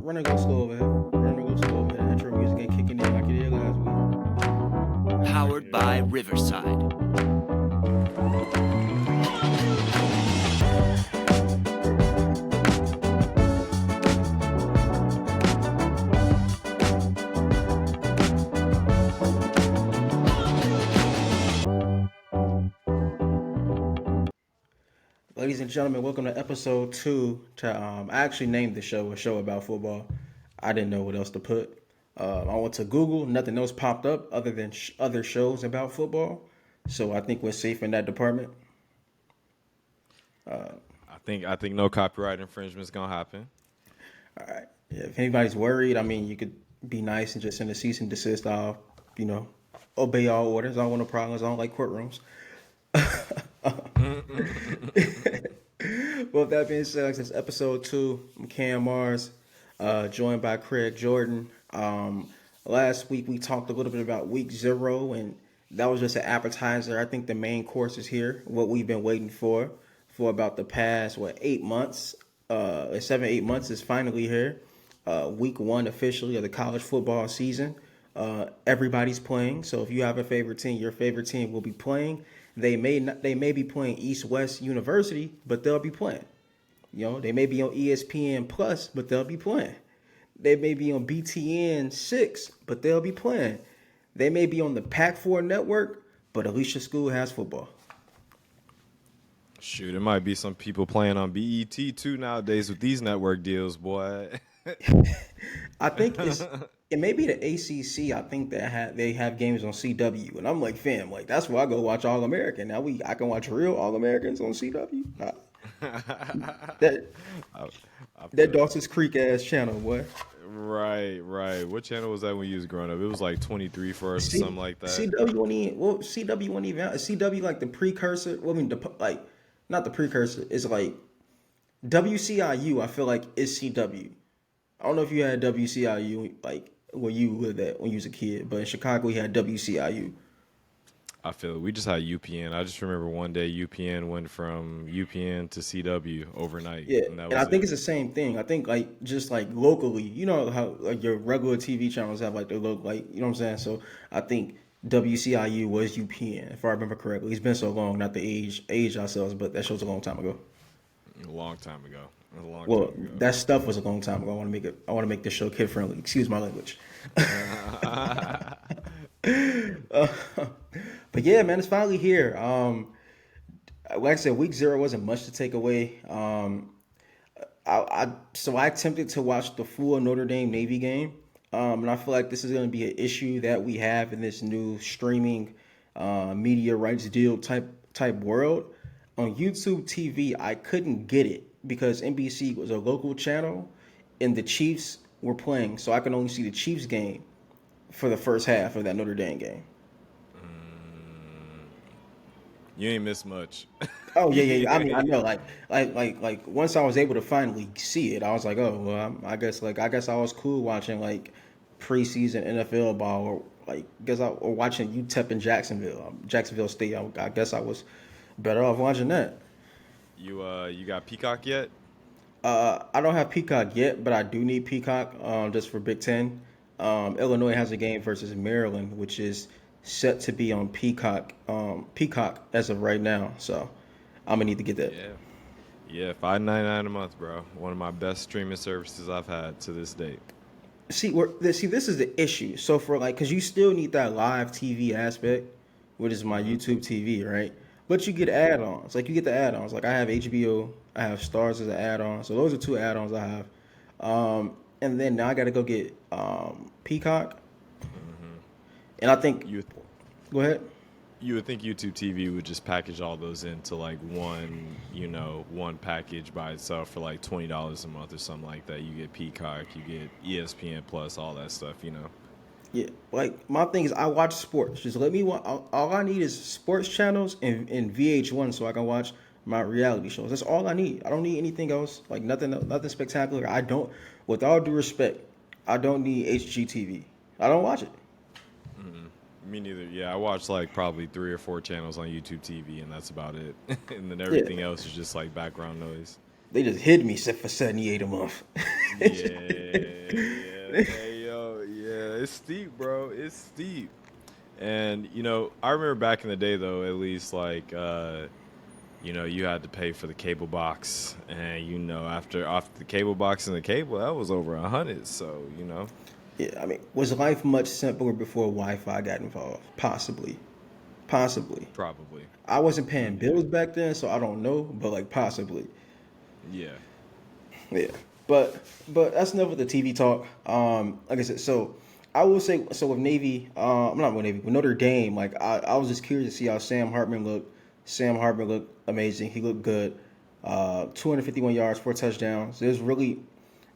Running go slow over here. Running go slow over here. Intro music ain't kicking in like it did last Powered by Riverside. week. Ladies and gentlemen, welcome to episode 2. I actually named the show a show about football. I didn't know what else to put. I went to Google. Nothing else popped up other than other shows about football. So I think we're safe in that department. I think no copyright infringement is gonna happen. All right. Yeah, if anybody's worried, I mean, you could be nice and just send a cease and desist. I'll, obey all orders. I don't want no problems. I don't like courtrooms. Well, with that being said, since episode 2, I'm Cam Mars, joined by Craig Jordan. Last week we talked a little bit about week 0, and that was just an appetizer. I think the main course is here, what we've been waiting for about the past, 8 months. 7, 8 months is finally here. Week 1 officially of the college football season. Everybody's playing, so if you have a favorite team, your favorite team will be playing. They may be playing East West University, but they'll be playing. They may be on ESPN Plus, but they'll be playing. They may be on BTN 6, but they'll be playing. They may be on the Pac-4 network, but Alicia School has football. Shoot, it might be some people playing on BET too nowadays with these network deals, boy. I think it may be the ACC. I think they have games on CW, and I'm like, fam, like that's where I go watch All American. Now I can watch real All Americans on CW. Nah. That Dawson's Creek ass channel, boy. Right. What channel was that when you was growing up? It was like 23 for us or something like that. CW wasn't even CW like the precursor. Well, I mean, not the precursor. It's like WCIU. I feel like is CW. I don't know if you had WCIU like where you lived at when you was a kid, but in Chicago we had WCIU. I feel it. We just had UPN. I just remember one day UPN went from UPN to CW overnight. Yeah, and I think it's the same thing. I think like just like locally, you know how like your regular TV channels have like their local, like you know what I'm saying. So I think WCIU was UPN if I remember correctly. It's been so long, not to age ourselves, but that show's a long time ago. A long time ago. Well, that stuff was a long time ago. I want to make this show kid friendly. Excuse my language. But yeah, man, it's finally here. Like I said, week 0 wasn't much to take away. I attempted to watch the full Notre Dame Navy game, and I feel like this is going to be an issue that we have in this new streaming media rights deal type world. On YouTube TV, I couldn't get it because NBC was a local channel, and the Chiefs were playing, so I can only see the Chiefs game for the first half of that Notre Dame game. You ain't missed much. Oh yeah. I mean, I know, like once I was able to finally see it, I was like, oh well, I guess I was cool watching like preseason NFL ball, or or watching UTEP in Jacksonville State. I guess I was better off watching that. You got Peacock yet? I don't have Peacock yet, but I do need Peacock just for Big Ten. Illinois has a game versus Maryland, which is set to be on Peacock as of right now. So I'm gonna need to get that. Yeah, $5.99 a month, bro. One of my best streaming services I've had to this date. See, this is the issue. So for because you still need that live TV aspect, which is my YouTube TV, right? But you get add-ons. Like you get the add-ons. Like I have HBO, I have Stars as an add-on. So those are 2 add-ons I have. And then now I got to go get Peacock. And I think go ahead. You would think YouTube TV would just package all those into like one package by itself for like $20 a month or something like that. You get Peacock, you get ESPN Plus, all that stuff, Yeah, like my thing is I watch sports. Just let me watch. All I need is sports channels and VH1 so I can watch my reality shows. That's all I need. I don't need anything else. Like nothing spectacular. I don't. With all due respect, I don't need HGTV. I don't watch it. Me neither. Yeah, I watch like probably 3 or 4 channels on YouTube TV, and that's about it. And then everything else is just like background noise. They just hid me for $78 a month. Yeah. Hey, yo, yeah, it's steep, bro. It's steep. And I remember back in the day, though, at least you had to pay for the cable box, and after the cable box and the cable, that was over 100. So Yeah, I mean, was life much simpler before Wi-Fi got involved? Possibly, possibly. probably. I wasn't paying Yeah, bills back then, so I don't know, but like possibly. yeah, Yeah, but that's enough with the TV talk. Like I said, so I will say, so with Navy, I'm not with Navy, with Notre Dame. Like I was just curious to see how Sam Hartman looked. Sam Hartman looked amazing. He looked good. 251 yards, 4 touchdowns. There's really,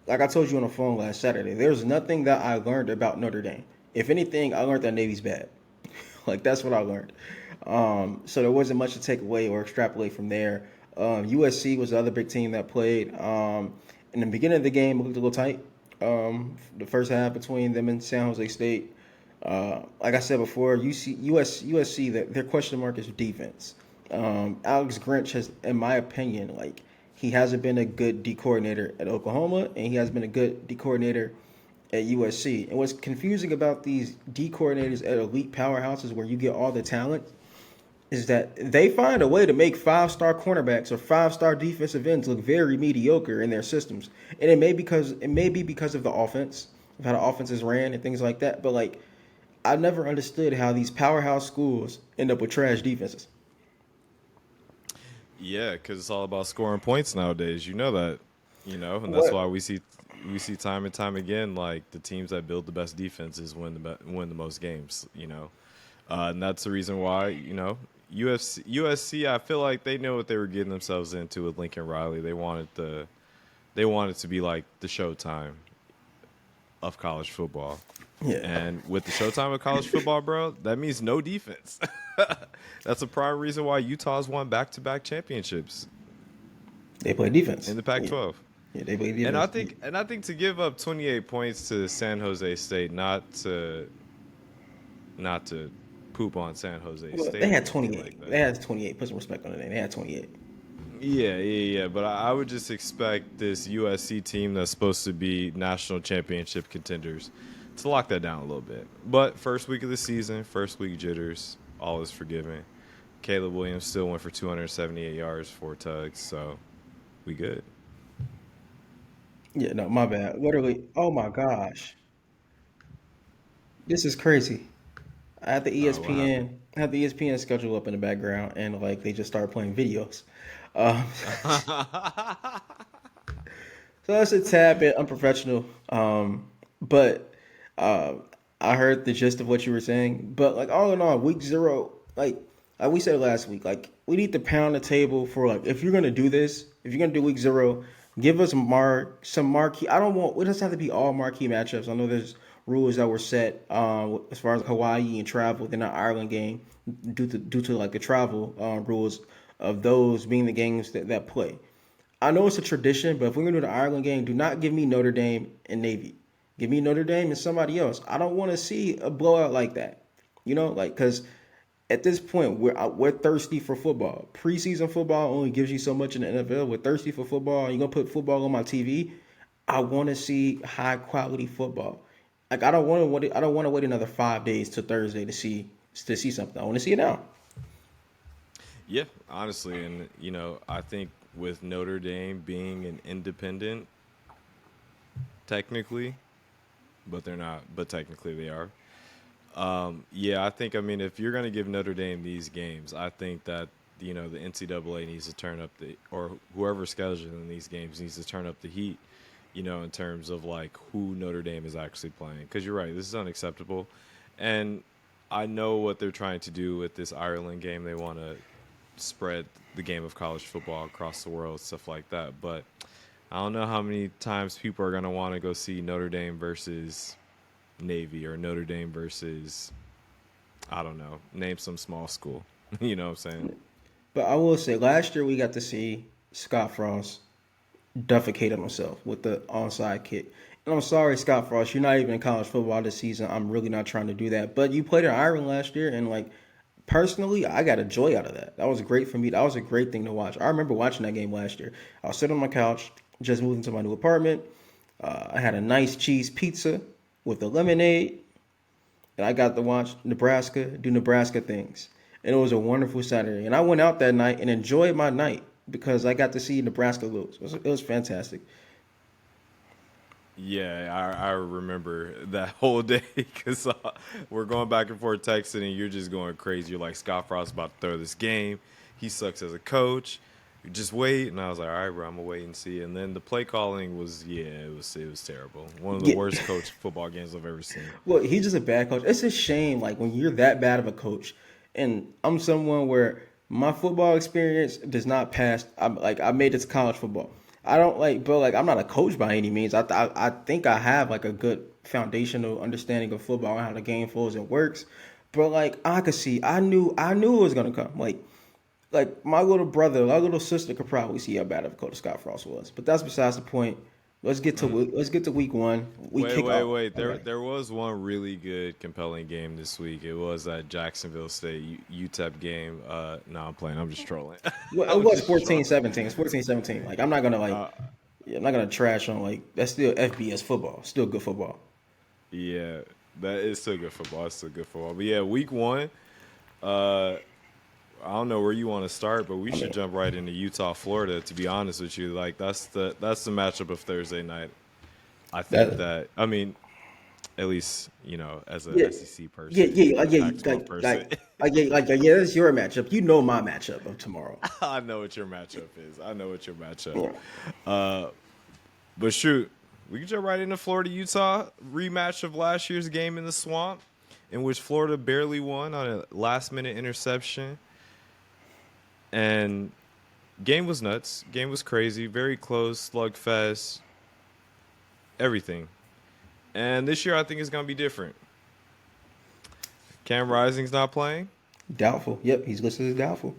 like I told you on the phone last Saturday, there's nothing that I learned about Notre Dame. If anything, I learned that Navy's bad. Like that's what I learned. So there wasn't much to take away or extrapolate from there. USC was the other big team that played. In the beginning of the game, it looked a little tight. The first half between them and San Jose State. Like I said before, USC, their question mark is defense. Alex Grinch has, in my opinion, like he hasn't been a good D coordinator at Oklahoma, and he has been a good D coordinator at USC. And what's confusing about these D coordinators at elite powerhouses where you get all the talent is that they find a way to make 5-star cornerbacks or 5-star defensive ends look very mediocre in their systems. And it may be because of the offense, of how the offenses ran and things like that. But like I never understood how these powerhouse schools end up with trash defenses. yeah. Because it's all about scoring points nowadays. You know that. And that's What? why we see time and time again, like the teams that build the best defenses win the most games. And that's the reason why USC. I feel like they know what they were getting themselves into with Lincoln Riley. They wanted to be like the Showtime of college football. Yeah. And with the Showtime of college football, bro, that means no defense. That's a prime reason why Utah's won back-to-back championships They play defense. in the Yeah, Pac-12. yeah they play And defense. I think to give up 28 points to San Jose State, not to poop on San Jose Well, State they or had anything 28. like that. They had 28. Put some respect on the name. They had 28. Yeah. But I would just expect this USC team that's supposed to be national championship contenders to lock that down a little bit. But first week of the season, first week jitters, all is forgiven. Caleb Williams still went for 278 yards, 4 tugs, so we good. Yeah, no, my bad. Literally, oh my gosh. This is crazy. I had the What happened? ESPN, I had the ESPN schedule up in the background, and like they just started playing videos. Um, so that's a tad bit unprofessional. But uh, I heard the gist of what you were saying. But like all in all, week zero, like we said last week, like we need to pound the table for like if you're gonna do this, if you're gonna do week zero, give us some marquee. I don't want it doesn't have to be all marquee matchups. I know there's rules that were set as far as Hawaii and travel within an Ireland game due to like the travel rules of those being the games that play. I know it's a tradition, but if we're gonna do the Ireland game, do not give me Notre Dame and Navy. Give me Notre Dame and somebody else. I don't want to see a blowout like that. Like because at this point we're thirsty for football. Preseason football only gives you so much in the NFL. We're thirsty for football. You're gonna put football on my TV. I want to see high quality football. Like I don't want to wait. I don't want to wait another 5 days to Thursday to see something. I want to see it now. Yeah, honestly, and I think with Notre Dame being an independent, technically, but they're not, but technically they are. Yeah, I mean, if you're going to give Notre Dame these games, I think that, the NCAA needs to turn up or whoever's scheduling these games needs to turn up the heat, in terms of like who Notre Dame is actually playing. Because you're right, this is unacceptable. And I know what they're trying to do with this Ireland game. They want to spread the game of college football across the world, stuff like that. But I don't know how many times people are going to want to go see Notre Dame versus Navy or Notre Dame versus, I don't know, name some small school. You know what I'm saying? But I will say, last year we got to see Scott Frost defecate on himself with the onside kick. And I'm sorry, Scott Frost, you're not even in college football this season. I'm really not trying to do that. But you played in Ireland last year, and like personally, I got a joy out of that. That was great for me. That was a great thing to watch. I remember watching that game last year. I was sitting on my couch, just moved into my new apartment. I had a nice cheese pizza with a lemonade, and I got to watch Nebraska do Nebraska things. And it was a wonderful Saturday. And I went out that night and enjoyed my night because I got to see Nebraska lose. It was fantastic. Yeah, I remember that whole day because we're going back and forth texting, and you're just going crazy. You're like, Scott Frost about to throw this game. He sucks as a coach. You just wait, and I was like, all right, bro, I'm gonna wait and see. And then the play calling was, yeah, it was terrible. One of the Yeah. worst coach football games I've ever seen. Well, he's just a bad coach. It's a shame, like when you're that bad of a coach, and I'm someone where my football experience does not pass. I made it to college football. I don't like, but like I'm not a coach by any means. I think I have like a good foundational understanding of football and how the game flows and works. But like I could see, I knew it was gonna come. Like my little brother, my little sister could probably see how bad of a coach Scott Frost was. But that's besides the point. Let's get to week one. We Wait, kick wait, off. wait. All There, right. there was one really good, compelling game this week. It was that Jacksonville State UTEP game. No, I'm playing. I'm just trolling. Well, it I'm was just trolling. 14-17. It's 14-17. Like I'm not gonna like Uh, yeah, I'm not gonna trash on like that's still FBS football. Still good football. Yeah, that is still good football. It's still good football. But yeah, week one. Uh, I don't know where you want to start, but we should jump right into Utah, Florida. To be honest with you, like that's the matchup of Thursday night. I think That that. I mean, at least as a yeah, SEC yeah, person, yeah, a Pac-12 person. yeah, that's your matchup. You know my matchup of tomorrow. I know what your matchup is. I know what your matchup. Yeah. But shoot, we can jump right into Florida Utah rematch of last year's game in the Swamp, in which Florida barely won on a last minute interception. And game was nuts. Game was crazy. Very close, slugfest, everything. And this year I think it's gonna be different. Cam Rising's not playing. Doubtful. Yep, he's listed as doubtful.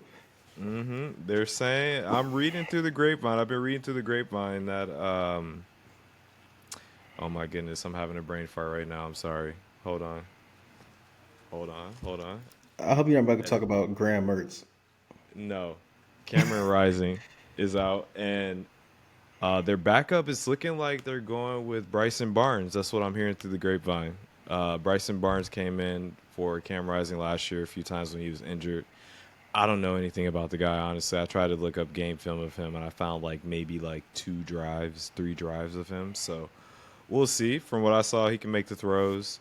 They're saying I'm reading through the grapevine. I've been reading through the grapevine that oh my goodness, I'm having a brain fart right now. I'm sorry. Hold on. Hold on. I hope you're not about to talk about Graham Mertz. No. Cameron Rising is out, and their backup is looking like they're going with Bryson Barnes. That's what I'm hearing through the grapevine. Bryson Barnes came in for Cam Rising last year a few times when he was injured. I don't know anything about the guy, honestly. I tried to look up game film of him, and I found maybe 3 drives of him. So we'll see. From what I saw, he can make the throws.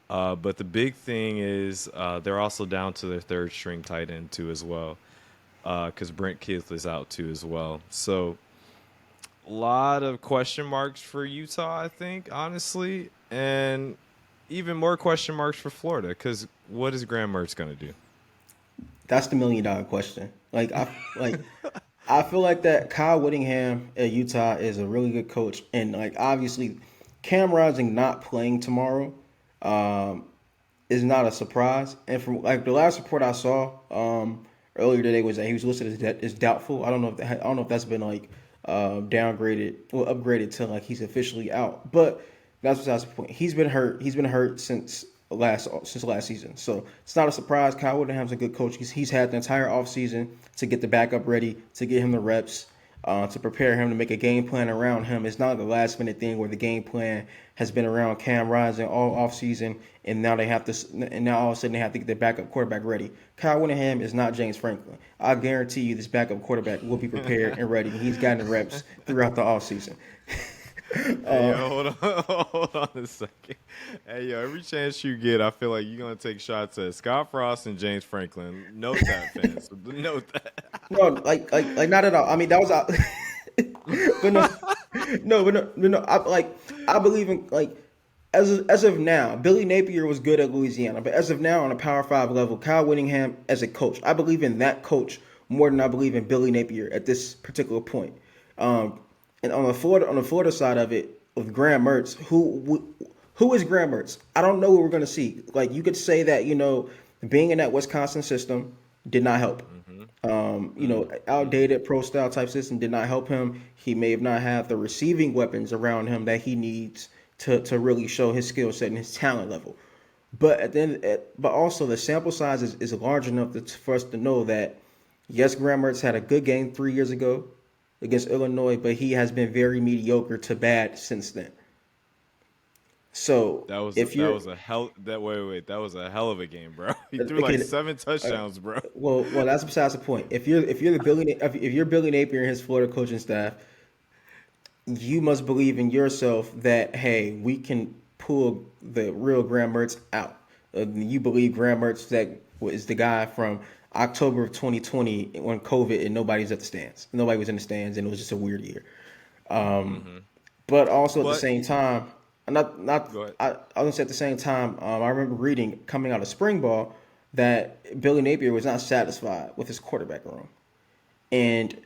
But the big thing is they're also down to their third string tight end too as well, because Brent Keith is out too as well. So a lot of question marks for Utah, I think, honestly, and even more question marks for Florida, because what is Graham Mertz going to do? That's the $1 million question. I feel like that Kyle Whittingham at Utah is a really good coach, and obviously Cam Rising not playing tomorrow is not a surprise. And from the last report I saw earlier today was that he was listed as doubtful. I don't know if that's been downgraded or upgraded to he's officially out. But that's besides the point. He's been hurt. He's been hurt since last season. So it's not a surprise. Kyle Whittingham's a good coach. He's had the entire offseason to get the backup ready, to get him the reps, to prepare him to make a game plan around him. It's not the last minute thing where the game plan has been around Cam Rising all offseason, and now all of a sudden they have to get their backup quarterback ready. Kyle Whittingham is not James Franklin. I guarantee you this backup quarterback will be prepared and ready. He's gotten the reps throughout the offseason. Hey, yo, hold on a second. Hey, yo, every chance you get, I feel like you're going to take shots at Scott Frost and James Franklin. Note that, fans. Note that. No, not at all. I mean, that was out. But no. I believe in as of now, Billy Napier was good at Louisiana, but as of now on a Power 5 level, Kyle Whittingham as a coach, I believe in that coach more than I believe in Billy Napier at this particular point. And on the Florida side of it, with Graham Mertz, who is Graham Mertz? I don't know what we're going to see. You could say that being in that Wisconsin system did not help. Outdated pro style type system did not help him. He may have not had the receiving weapons around him that he needs to really show his skill set and his talent level. But but also the sample size is large enough for us to know that yes, Graham Mertz had a good game 3 years ago against Illinois, but he has been very mediocre to bad since then. So if that you're was a hell that wait that was a hell of a game, bro. He threw like okay, 7 touchdowns, bro. well, that's besides the point. If you're the if you're Billy Napier and his Florida coaching staff, you must believe in yourself that hey, we can pull the real Graham Mertz out. You believe Graham Mertz that was the guy from October of 2020 when COVID and nobody's at the stands. Nobody was in the stands and it was just a weird year. But also at the But same time, not go ahead. I was gonna say at the same time, I remember reading coming out of spring ball that Billy Napier was not satisfied with his quarterback room, and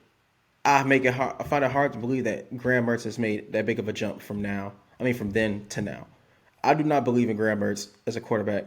I find it hard to believe that Graham Mertz has made that big of a jump from now. I mean, from then to now. I do not believe in Graham Mertz as a quarterback,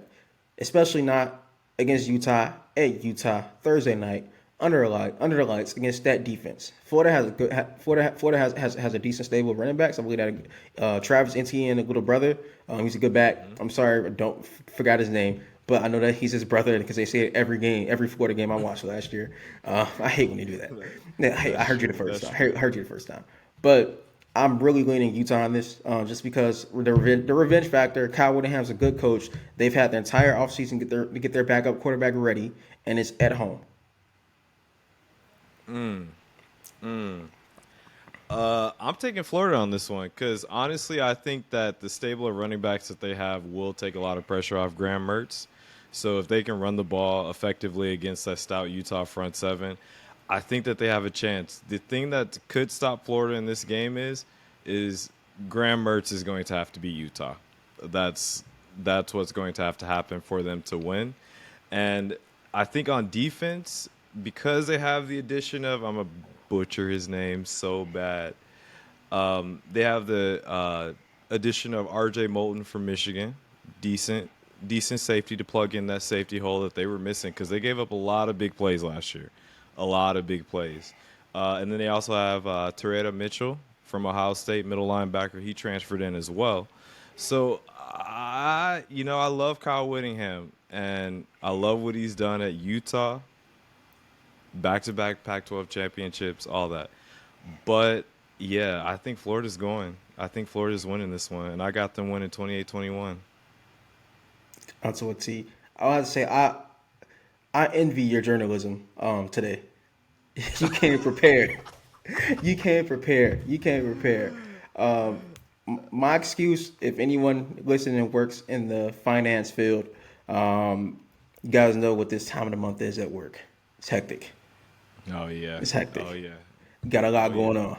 especially not against Utah at Utah Thursday night under the lights against that defense. Florida has a good Florida has a decent stable of running backs. I believe that Travis Etienne, a little brother, he's a good back. I'm sorry, I don't forgot his name, but I know that he's his brother because they say it every game, every Florida game I watched last year. I hate when they do that. Yeah, hey, I That's heard you the true. first That's time. true. I heard you the first time, but I'm really leaning Utah on this, just because the revenge factor. Kyle Whittingham's a good coach. They've had their entire offseason to get their backup quarterback ready, and it's at home. I'm taking Florida on this one because honestly, I think that the stable of running backs that they have will take a lot of pressure off Graham Mertz. So if they can run the ball effectively against that stout Utah front seven, I think that they have a chance. The thing that could stop Florida in this game is Graham Mertz is going to have to beat Utah. That's what's going to have to happen for them to win. And I think on defense, because they have the addition of I'm a butcher his name so bad. They have the addition of R.J. Moulton from Michigan, decent safety to plug in that safety hole that they were missing because they gave up a lot of big plays last year, a lot of big plays. And then they also have Terrell Mitchell from Ohio State, middle linebacker. He transferred in as well. So I love Kyle Whittingham and I love what he's done at Utah, back-to-back Pac-12 championships, all that. But yeah, I think Florida's going. I think Florida's winning this one, and I got them winning 28-21. Onto a T. I have to say I envy your journalism today. You came prepared. You came prepared. You came prepared. My excuse, if anyone listening works in the finance field, you guys know what this time of the month is at work. It's hectic. Oh yeah. It's hectic. Oh yeah. Got a lot Oh going yeah.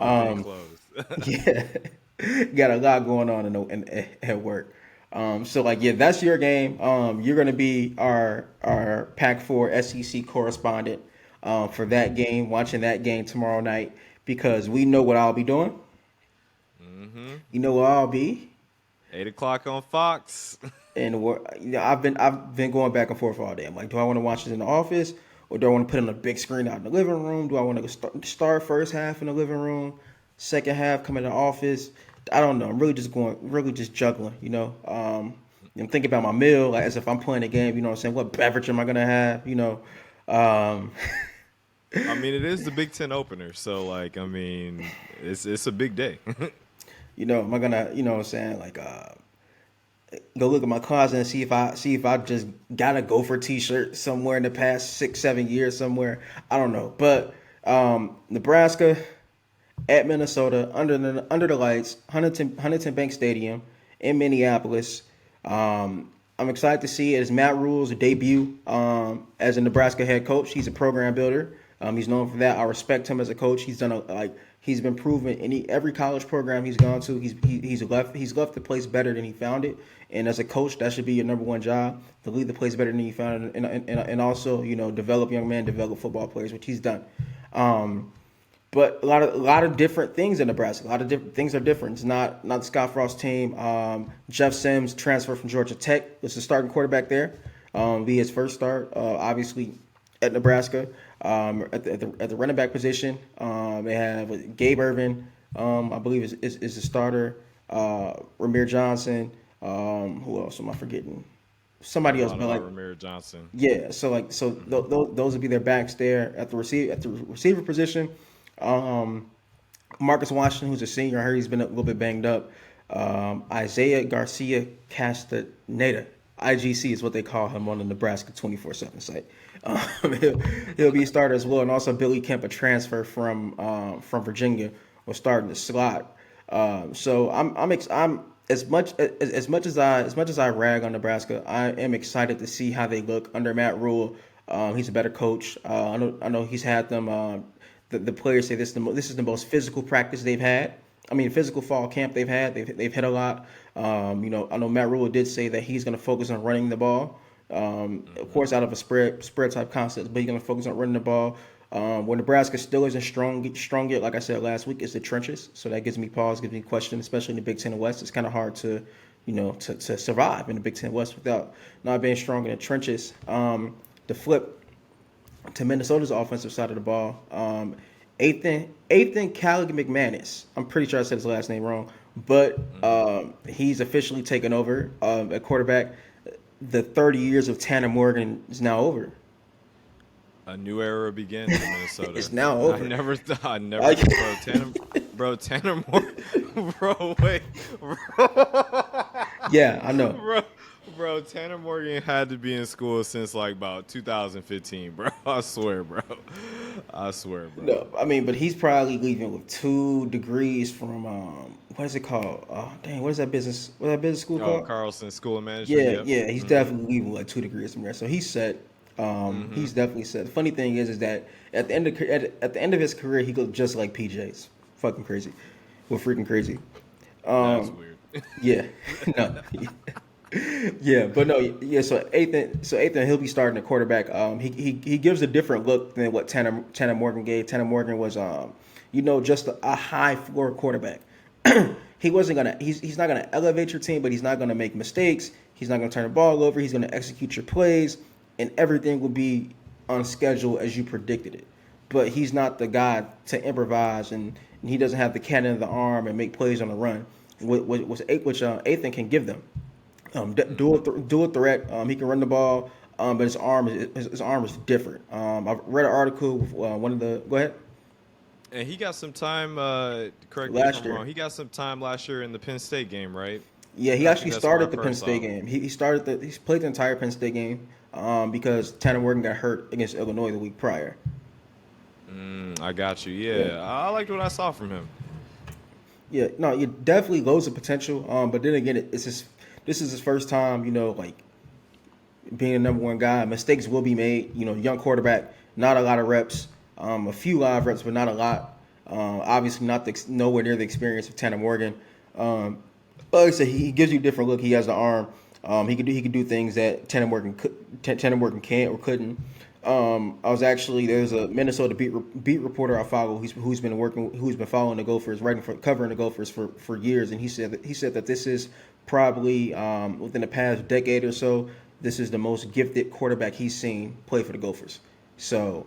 on. Monday closed. Yeah, got a lot going on at work. So like, yeah, that's your game. You're gonna be our Pac-4 SEC correspondent for that game, watching that game tomorrow night because we know what I'll be doing. You know where I'll be, 8 o'clock on Fox. and I've been going back and forth all day. I'm like, do I want to watch this in the office or do I want to put it on a big screen out in the living room? Do I want to start first half in the living room, second half come in the office? I don't know. I'm really just juggling. I'm thinking about my meal, like as if I'm playing a game. You know what I'm saying? What beverage am I gonna have? Um, I mean, it is the Big Ten opener, so like, I mean, it's a big day. am I gonna, what I'm saying, like, go look at my closet and see if I just got a Gopher T-shirt somewhere in the past 6-7 years somewhere. I don't know, but Nebraska at Minnesota under the lights, Huntington Bank Stadium in Minneapolis. I'm excited to see it as Matt Rule's debut as a Nebraska head coach. He's a program builder. He's known for that. I respect him as a coach. He's been proven in every college program he's gone to. He's left the place better than he found it. And as a coach, that should be your number one job, to lead the place better than you found it, and also develop young men, develop football players, which he's done. But a lot of different things in Nebraska. A lot of different things are different. It's not the Scott Frost team. Jeff Sims transferred from Georgia Tech. Was the starting quarterback there. Be his first start, obviously at Nebraska. At the running back position, they have Gabe Irvin. I believe is the starter. Ramir Johnson. Who else am I forgetting? Somebody else, but like Ramir Johnson. yeah. Those would be their backs there at the receiver position. Marcus Washington, who's a senior, I heard he's been a little bit banged up. Isaiah Garcia Castaneda. IGC is what they call him on the Nebraska 24/7 site. He'll be a starter as well, and also Billy Kemp, a transfer from Virginia, will start in the slot. So I'm as much as I rag on Nebraska, I am excited to see how they look under Matt Rule. He's a better coach. I know he's had them. The players say this is the most physical practice they've had. I mean, physical fall camp they've had. They've hit a lot. I know Matt Rule did say that he's going to focus on running the ball. Of course, out of a spread type concept, but he's going to focus on running the ball. Where Nebraska still isn't strong yet, like I said last week, is the trenches. So that gives me pause, gives me question, especially in the Big Ten West. It's kind of hard to survive in the Big Ten West without not being strong in the trenches. The flip to Minnesota's offensive side of the ball, Ethan Callig McManus. I'm pretty sure I said his last name wrong, but he's officially taken over at quarterback. The 30 years of Tanner Morgan is now over. A new era begins in Minnesota. It's now over. I never Tanner Morgan, bro, wait, Yeah, I know. bro, Tanner Morgan had to be in school since like about 2015, bro. I swear, bro. No, I mean, but he's probably leaving with 2 degrees from what is it called? What is that business? What's that business school called? Carlson School of Management. Yeah. He's definitely leaving with like 2 degrees from there. So he's set. He's definitely set. The funny thing is that at the end of his career, he goes just like PJ's. Fucking crazy. Well, freaking crazy. That's weird. Yeah. No. Yeah, but no, yeah. So Ethan, he'll be starting at quarterback. He gives a different look than what Tanner Morgan gave. Tanner Morgan was, just a high floor quarterback. He's not gonna elevate your team, but he's not gonna make mistakes. He's not gonna turn the ball over. He's gonna execute your plays, and everything will be on schedule as you predicted it. But he's not the guy to improvise, and he doesn't have the cannon of the arm and make plays on the run, which Ethan can give them. Dual threat. He can run the ball, but his arm is different. I've read an article with one of the. Go ahead. And he got some time. Correct me if I'm wrong. He got some time last year in the Penn State game, right? Yeah, he actually started the Penn State game. He played the entire Penn State game because Tanner Morgan got hurt against Illinois the week prior. I got you. Yeah, I liked what I saw from him. Yeah, no, it definitely loads of potential. But then again, this is his first time, like being a number one guy. Mistakes will be made. Young quarterback, not a lot of reps, a few live reps, but not a lot. Obviously, nowhere near the experience of Tanner Morgan. But like I said, he gives you a different look. He has the arm. He could do things that Tanner Morgan can't or couldn't. There's a Minnesota beat reporter I follow who's been following the Gophers, covering the Gophers for years, and he said that this is probably within the past decade or so, this is the most gifted quarterback he's seen play for the Gophers. So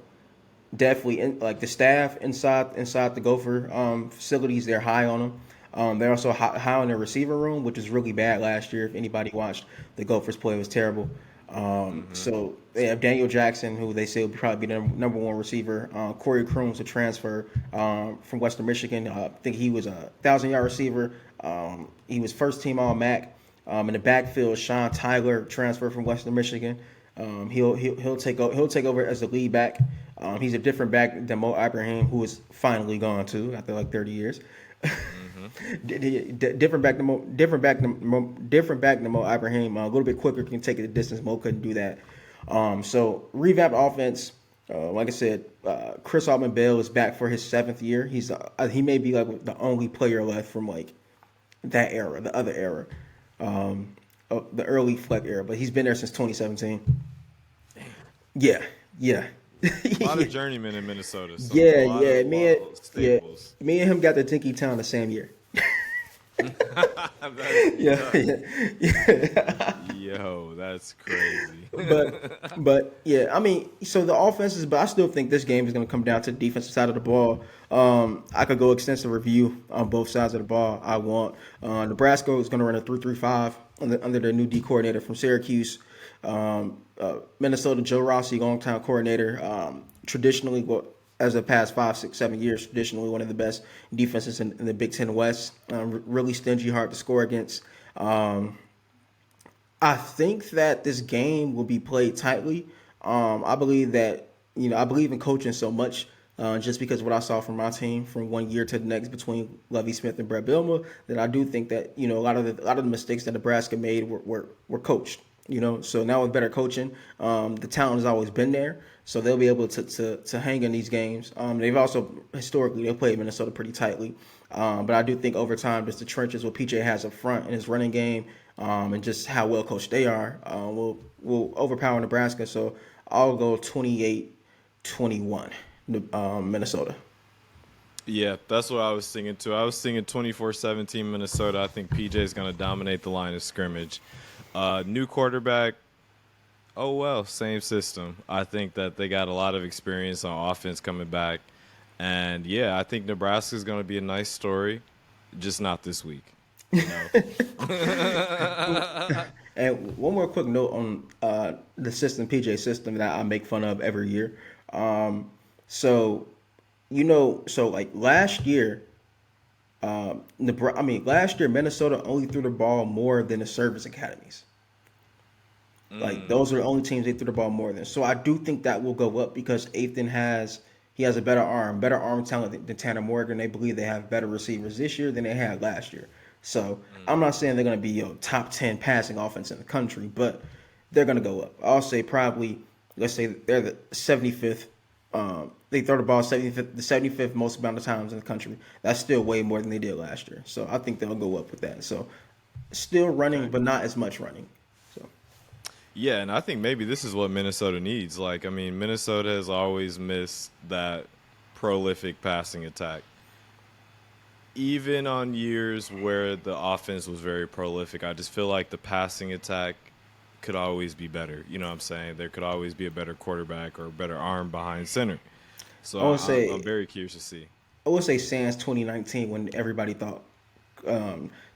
definitely, the staff inside the Gopher facilities, they're high on him. They're also high on their receiver room, which was really bad last year. If anybody watched the Gophers play, it was terrible. So they have Daniel Jackson, who they say will probably be the number one receiver. Corey Crooms, a transfer from Western Michigan. I think he was a 1,000-yard receiver. He was first team All-MAC. In the backfield, Sean Tyler, transfer from Western Michigan. He'll take over as the lead back. He's a different back than Mo Ibrahim, who is finally gone too after like 30 years. Different back than Mo Ibrahim. A little bit quicker, can take it the distance. Mo couldn't do that. So revamped offense. Like I said, Chris Altman-Bell is back for his 7th year. He may be like the only player left from like that era, the other era, the early Fleck era. But he's been there since 2017. Yeah. A lot of journeymen in Minnesota. So yeah. Me and him got the Dinkytown the same year. Yo, that's crazy. but yeah, I mean, so the offenses, but I still think this game is going to come down to the defensive side of the ball. I could go extensive review on both sides of the ball. I want Nebraska is going to run a 3-3-5 under their new D coordinator from Syracuse. Minnesota, Joe Rossi, longtime coordinator. Traditionally, as the past 5, 6, 7 years, traditionally one of the best defenses in the Big Ten West. Really stingy, hard to score against. I think that this game will be played tightly. I believe that I believe in coaching so much, just because of what I saw from my team from one year to the next between Lovie Smith and Brett Bielema, that I do think that a lot of the mistakes that Nebraska made were coached. So now with better coaching, the talent has always been there, so they'll be able to hang in these games. They've also historically they played Minnesota pretty tightly, but I do think over time, just the trenches what PJ has up front in his running game, and just how well coached they are, will overpower Nebraska. So I'll go 28-21, Minnesota. Yeah, that's what I was thinking too. I was thinking 24-17 Minnesota. I think PJ is going to dominate the line of scrimmage. New quarterback. Oh, well, same system. I think that they got a lot of experience on offense coming back. And, yeah, I think Nebraska is going to be a nice story, just not this week. And one more quick note on the system, PJ system, that I make fun of every year. So like last year, last year Minnesota only threw the ball more than the service academies. Like those are the only teams they threw the ball more than. So I do think that will go up because Athan has a better arm talent than Tanner Morgan. They believe they have better receivers this year than they had last year. So I'm not saying they're going to be top 10 passing offense in the country, but they're going to go up. I'll say probably, let's say they're the 75th. They throw the ball the 75th most amount of times in the country. That's still way more than they did last year. So I think they'll go up with that. So still running, but not as much running. So Yeah, and I think maybe this is what Minnesota needs. Minnesota has always missed that prolific passing attack. Even on years where the offense was very prolific, I just feel like the passing attack could always be better. You know what I'm saying? There could always be a better quarterback or a better arm behind center. So I'm very curious to see. I would say sans 2019 when everybody thought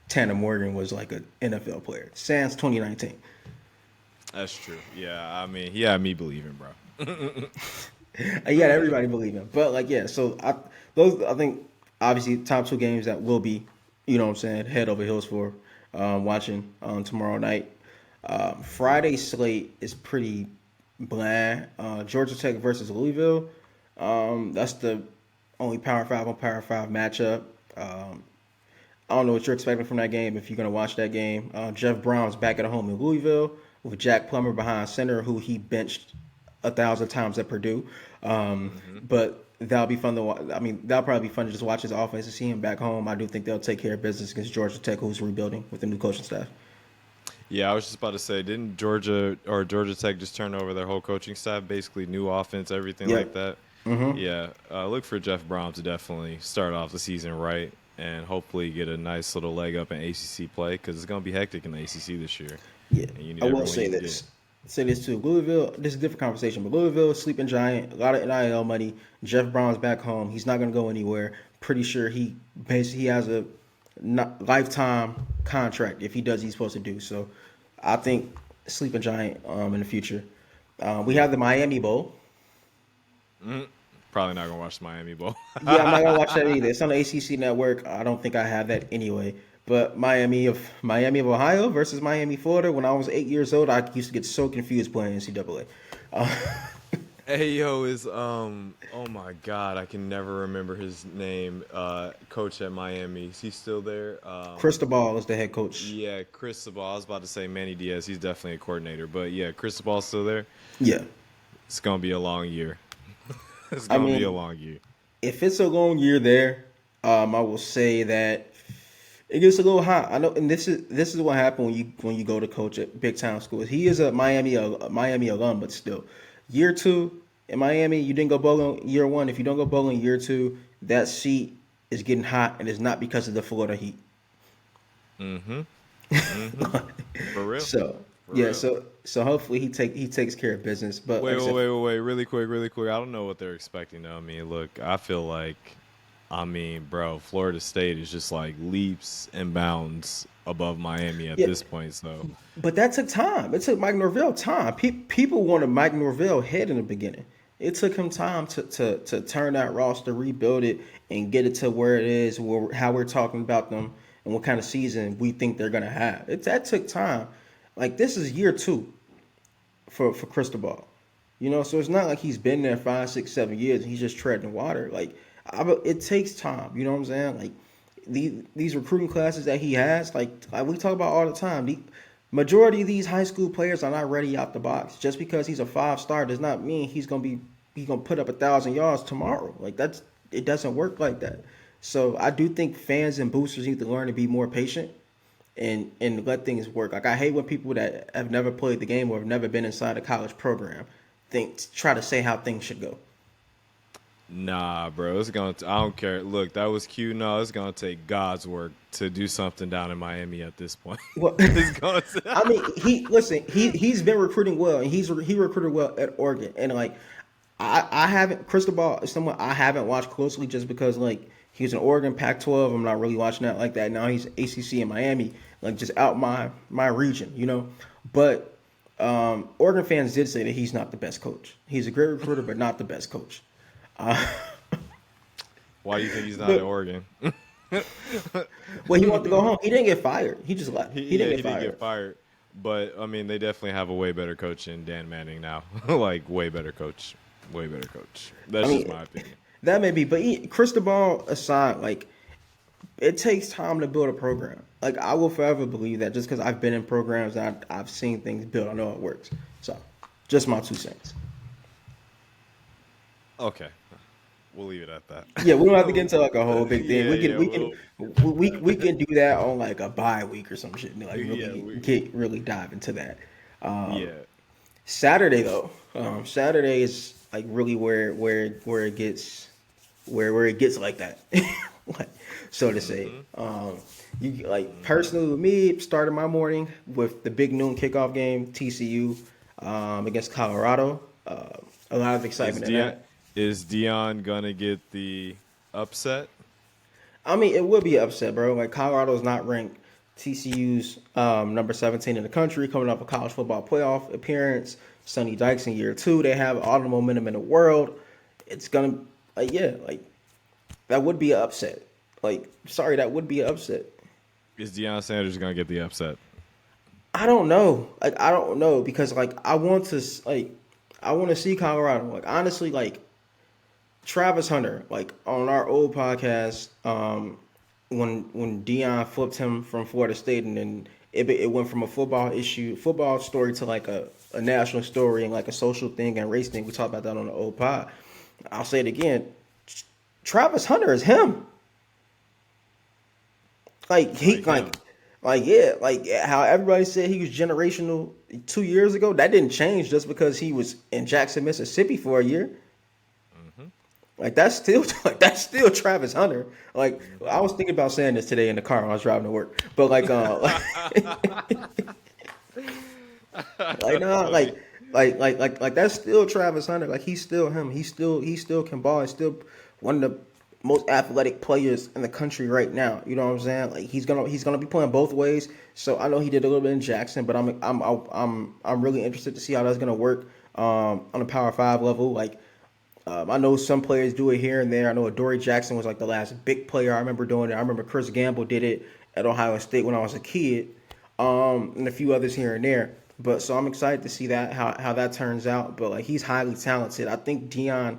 Tanner Morgan was like an NFL player. Sans 2019. That's true. Yeah, he had me believing, bro. He had everybody believing. But so I think obviously top two games that will be, head over heels for watching tomorrow night. Friday slate is pretty bland. Georgia Tech versus Louisville. That's the only Power 5 on Power 5 matchup. I don't know what you're expecting from that game if you're going to watch that game. Jeff Brown's back at home in Louisville with Jack Plummer behind center, who he benched 1,000 times at Purdue. But that'll be fun to watch. That'll probably be fun to just watch his offense and see him back home. I do think they'll take care of business against Georgia Tech, who's rebuilding with the new coaching staff. Yeah, I was just about to say, didn't Georgia Tech just turn over their whole coaching staff, basically new offense, everything like that? Mm-hmm. Yeah, look for Jeff Brown to definitely start off the season right and hopefully get a nice little leg up in ACC play because it's going to be hectic in the ACC this year. Yeah, I will say this. Say this too. Louisville, this is a different conversation, but Louisville, sleeping giant, a lot of NIL money. Jeff Brown's back home. He's not going to go anywhere. Pretty sure he has a lifetime contract if he does what he's supposed to do. So I think sleeping giant in the future. We have the Miami Bowl. Probably not going to watch the Miami Bowl. Yeah, I'm not going to watch that either. It's on the ACC network. I don't think I have that anyway. But Miami of Ohio versus Miami, Florida. When I was 8 years old, I used to get so confused playing NCAA. Ayo is oh my God, I can never remember his name. Coach at Miami, is he still there? Cristobal is the head coach. Yeah, Cristobal. I was about to say Manny Diaz. He's definitely a coordinator, but yeah, Cristobal's still there. Yeah, it's gonna be a long year. It's gonna be a long year. If it's a long year there, I will say that it gets a little hot. I know, and this is what happened when you go to coach at big time schools. He is a Miami alum, but still, year two in Miami, you didn't go bowling year one. If you don't go bowling year two, that seat is getting hot, and it's not because of the Florida heat. For real. So hopefully he takes care of business. But wait, really quick. I don't know what they're expecting though. Look, I feel like, bro, Florida State is just like leaps and bounds above Miami at this point. So, but that took time. It took Mike Norvell time. People wanted Mike Norvell head in the beginning. It took him time to turn that roster, rebuild it, and get it to where it is, how we're talking about them, and what kind of season we think they're gonna have. That took time. Like this is year 2 for Cristobal. So it's not like he's been there 5, 6, 7 years and he's just treading water. Like it takes time. You know what I'm saying? Like these recruiting classes that he has, like we talk about all the time. The majority of these high school players are not ready out the box. Just because he's a 5-star does not mean he's gonna put up 1,000 yards tomorrow. Like it doesn't work like that. So I do think fans and boosters need to learn to be more patient and let things work. Like I hate when people that have never played the game or have never been inside a college program try to say how things should go. Nah, bro, I don't care. Look, that was cute. No, it's gonna take God's work to do something down in Miami at this point. Well, I mean, he's been recruiting well, and he recruited well at Oregon, and like I haven't Cristobal is someone I haven't watched closely just because like he was in Oregon Pac-12. I'm not really watching that like that. Now he's ACC in Miami, like just out my region, But Oregon fans did say that he's not the best coach. He's a great recruiter, but not the best coach. Why do you think he's not at Oregon? Well, he wanted to go home. He didn't get fired. He just left. He didn't get fired. But I mean, they definitely have a way better coach in Dan Manning now. Like way better coach. That's just my opinion. That may be, but Cristobal aside, like it takes time to build a program. Like I will forever believe that just because I've been in programs and I've seen things built, I know it works. So, just my 2 cents. Okay, we'll leave it at that. Yeah, we don't have to get into like a whole big thing. We can do that on like a bye week or some shit. Like really dive into that. Saturday though, Saturday is like really where it gets like that, like, so to say. You like personally with me, started my morning with the big noon kickoff game, TCU against Colorado. A lot of excitement in that. Is Deion gonna get the upset? I mean, it would be an upset, bro. Like Colorado's not ranked. TCU's number 17 in the country, coming off a college football playoff appearance. Sonny Dykes in year 2. They have all the momentum in the world. It's gonna, that would be an upset. That would be an upset. Is Deion Sanders gonna get the upset? I don't know. I don't know because I want to see Colorado. Honestly, Travis Hunter, on our old podcast, when Deion flipped him from Florida State, and then it went from a football story to a national story and a social thing and race thing. We talked about that on the old pod. I'll say it again. Travis Hunter is him. How everybody said he was generational 2 years ago. That didn't change just because he was in Jackson, Mississippi for a year. That's still Travis Hunter. I was thinking about saying this today in the car when I was driving to work. But that's still Travis Hunter. He's still him. He still can ball. He's still one of the most athletic players in the country right now. You know what I'm saying? He's gonna be playing both ways. So I know he did a little bit in Jackson, but I'm really interested to see how that's gonna work on a Power 5 level. I know some players do it here and there. I know Adoree Jackson was the last big player I remember doing it. I remember Chris Gamble did it at Ohio State when I was a kid, and a few others here and there. But so I'm excited to see that how that turns out. But he's highly talented. I think Deion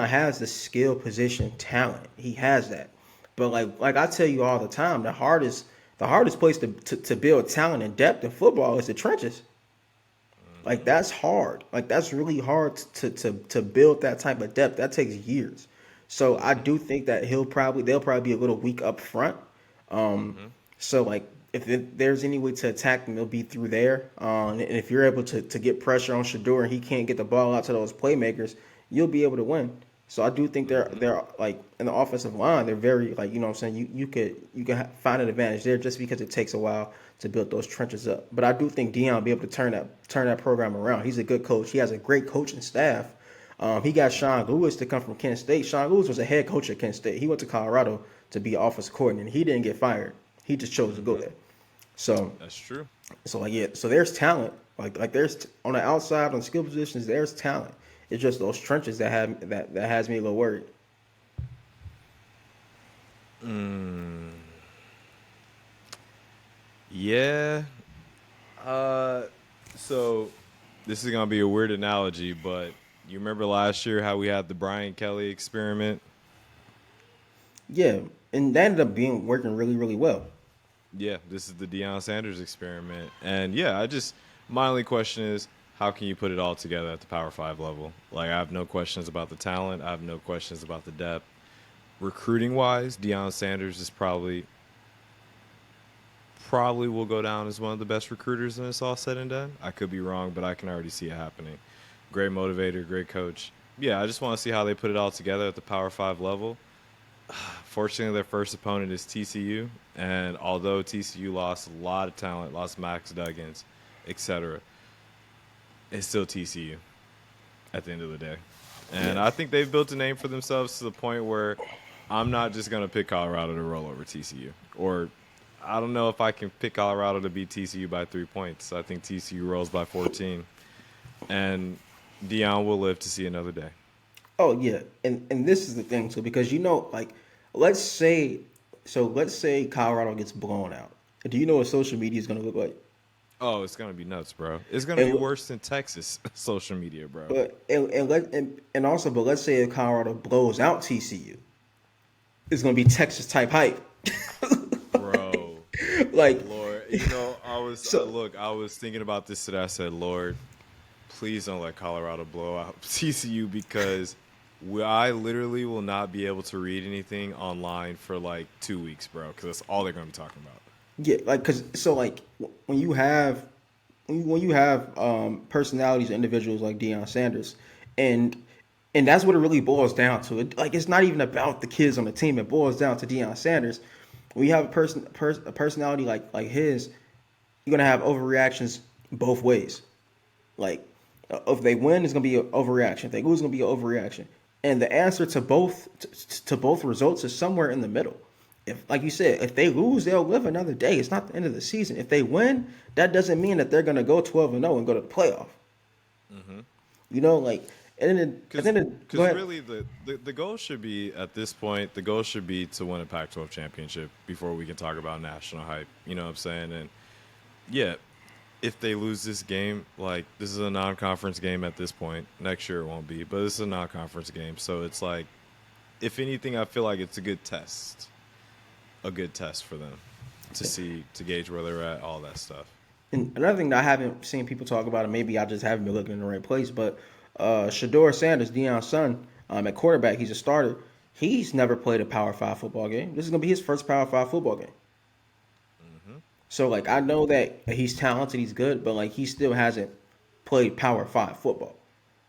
has the skill position talent. He has that. But I tell you all the time, the hardest place to build talent and depth in football is the trenches. That's hard. That's really hard to build that type of depth. That takes years. So I do think that they'll probably be a little weak up front. So if there's any way to attack them, it'll be through there. And if you're able to get pressure on Shedeur and he can't get the ball out to those playmakers, you'll be able to win. So I do think they're in the offensive line, they're very you know what I'm saying, you could find an advantage there just because it takes a while to build those trenches up. But I do think Deion will be able to turn that program around. He's a good coach. He has a great coaching staff. He got Sean Lewis to come from Kent State. Sean Lewis was a head coach at Kent State. He went to Colorado to be offensive coordinator. He didn't get fired. He just chose to go there. So that's true. So so there's talent. There's on the outside on skill positions, there's talent. It's just those trenches that has me a little worried. Yeah. So this is gonna be a weird analogy, but you remember last year how we had the Brian Kelly experiment? Yeah, and that ended up being working really, really well. Yeah, this is the Deion Sanders experiment. And yeah, my only question is how can you put it all together at the Power 5 level? Like I have no questions about the talent, I have no questions about the depth. Recruiting wise, Deion Sanders is probably will go down as one of the best recruiters when it's all said and done. I could be wrong, but I can already see it happening. Great motivator, great coach. Yeah, I just want to see how they put it all together at the Power 5 level. Fortunately, their first opponent is TCU, and although TCU lost a lot of talent, lost Max Duggins, etc., it's still TCU at the end of the day. And I think they've built a name for themselves to the point where I'm not just going to pick Colorado to roll over TCU. Or I don't know if I can pick Colorado to beat TCU by 3 points. I think TCU rolls by 14. And Deion will live to see another day. Oh yeah, and this is the thing too, because like, let's say Colorado gets blown out. Do you know what social media is going to look like? Oh, it's going to be nuts, bro. It's going to be And worse than Texas social media, bro. but let's say if Colorado blows out TCU, it's going to be Texas type hype. Bro, Like, Lord, so I was thinking about this today. I said, Lord, please don't let Colorado blow out TCU because I literally will not be able to read anything online for like 2 weeks, bro, because that's all they're going to be talking about. yeah, like like when you have personalities, individuals like Deion Sanders, and that's what it really boils down to. Like it's not even about the kids on the team. It boils down to Deion Sanders. When you have a personality like his, you're gonna have overreactions both ways. Like if they win, it's gonna be an overreaction. If they lose, it's gonna be an overreaction. And the answer to both results is somewhere in the middle. If, like you said, if they lose, they'll live another day. It's not the end of the season. If they win, that doesn't mean that they're gonna go 12-0 and go to the playoff. Like, go Because ahead. really, the goal should be at this point, the goal should be to win a Pac-12 championship before we can talk about national hype. You know what I'm saying? And yeah, if they lose this game, like this is a non-conference game at this point. Next year it won't be, but this is a non-conference game, so it's like, if anything, I feel like it's a good test for them to gauge where they're at, all that stuff. And another thing that I haven't seen people talk about, and maybe I just haven't been looking in the right place, but Shador Sanders, Deion's son, at quarterback, he's a starter. He's never played a Power 5 football game. This is gonna be his first Power 5 football game. So like I know that he's talented, he's good, but like he still hasn't played Power 5 football.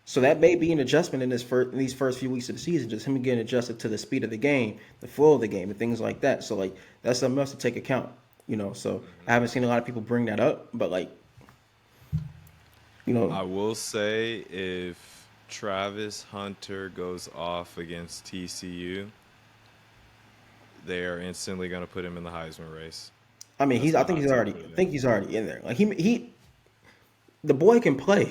So that may be an adjustment in these first few weeks of the season, just him getting adjusted to the speed of the game, the flow of the game, and things like that. So like that's something else to take account. So I haven't seen a lot of people bring that up, but like, I will say if Travis Hunter goes off against TCU, they are instantly going to put him in the Heisman race. I mean, That's I my think hot take for the day. he's already in there. Like the boy can play.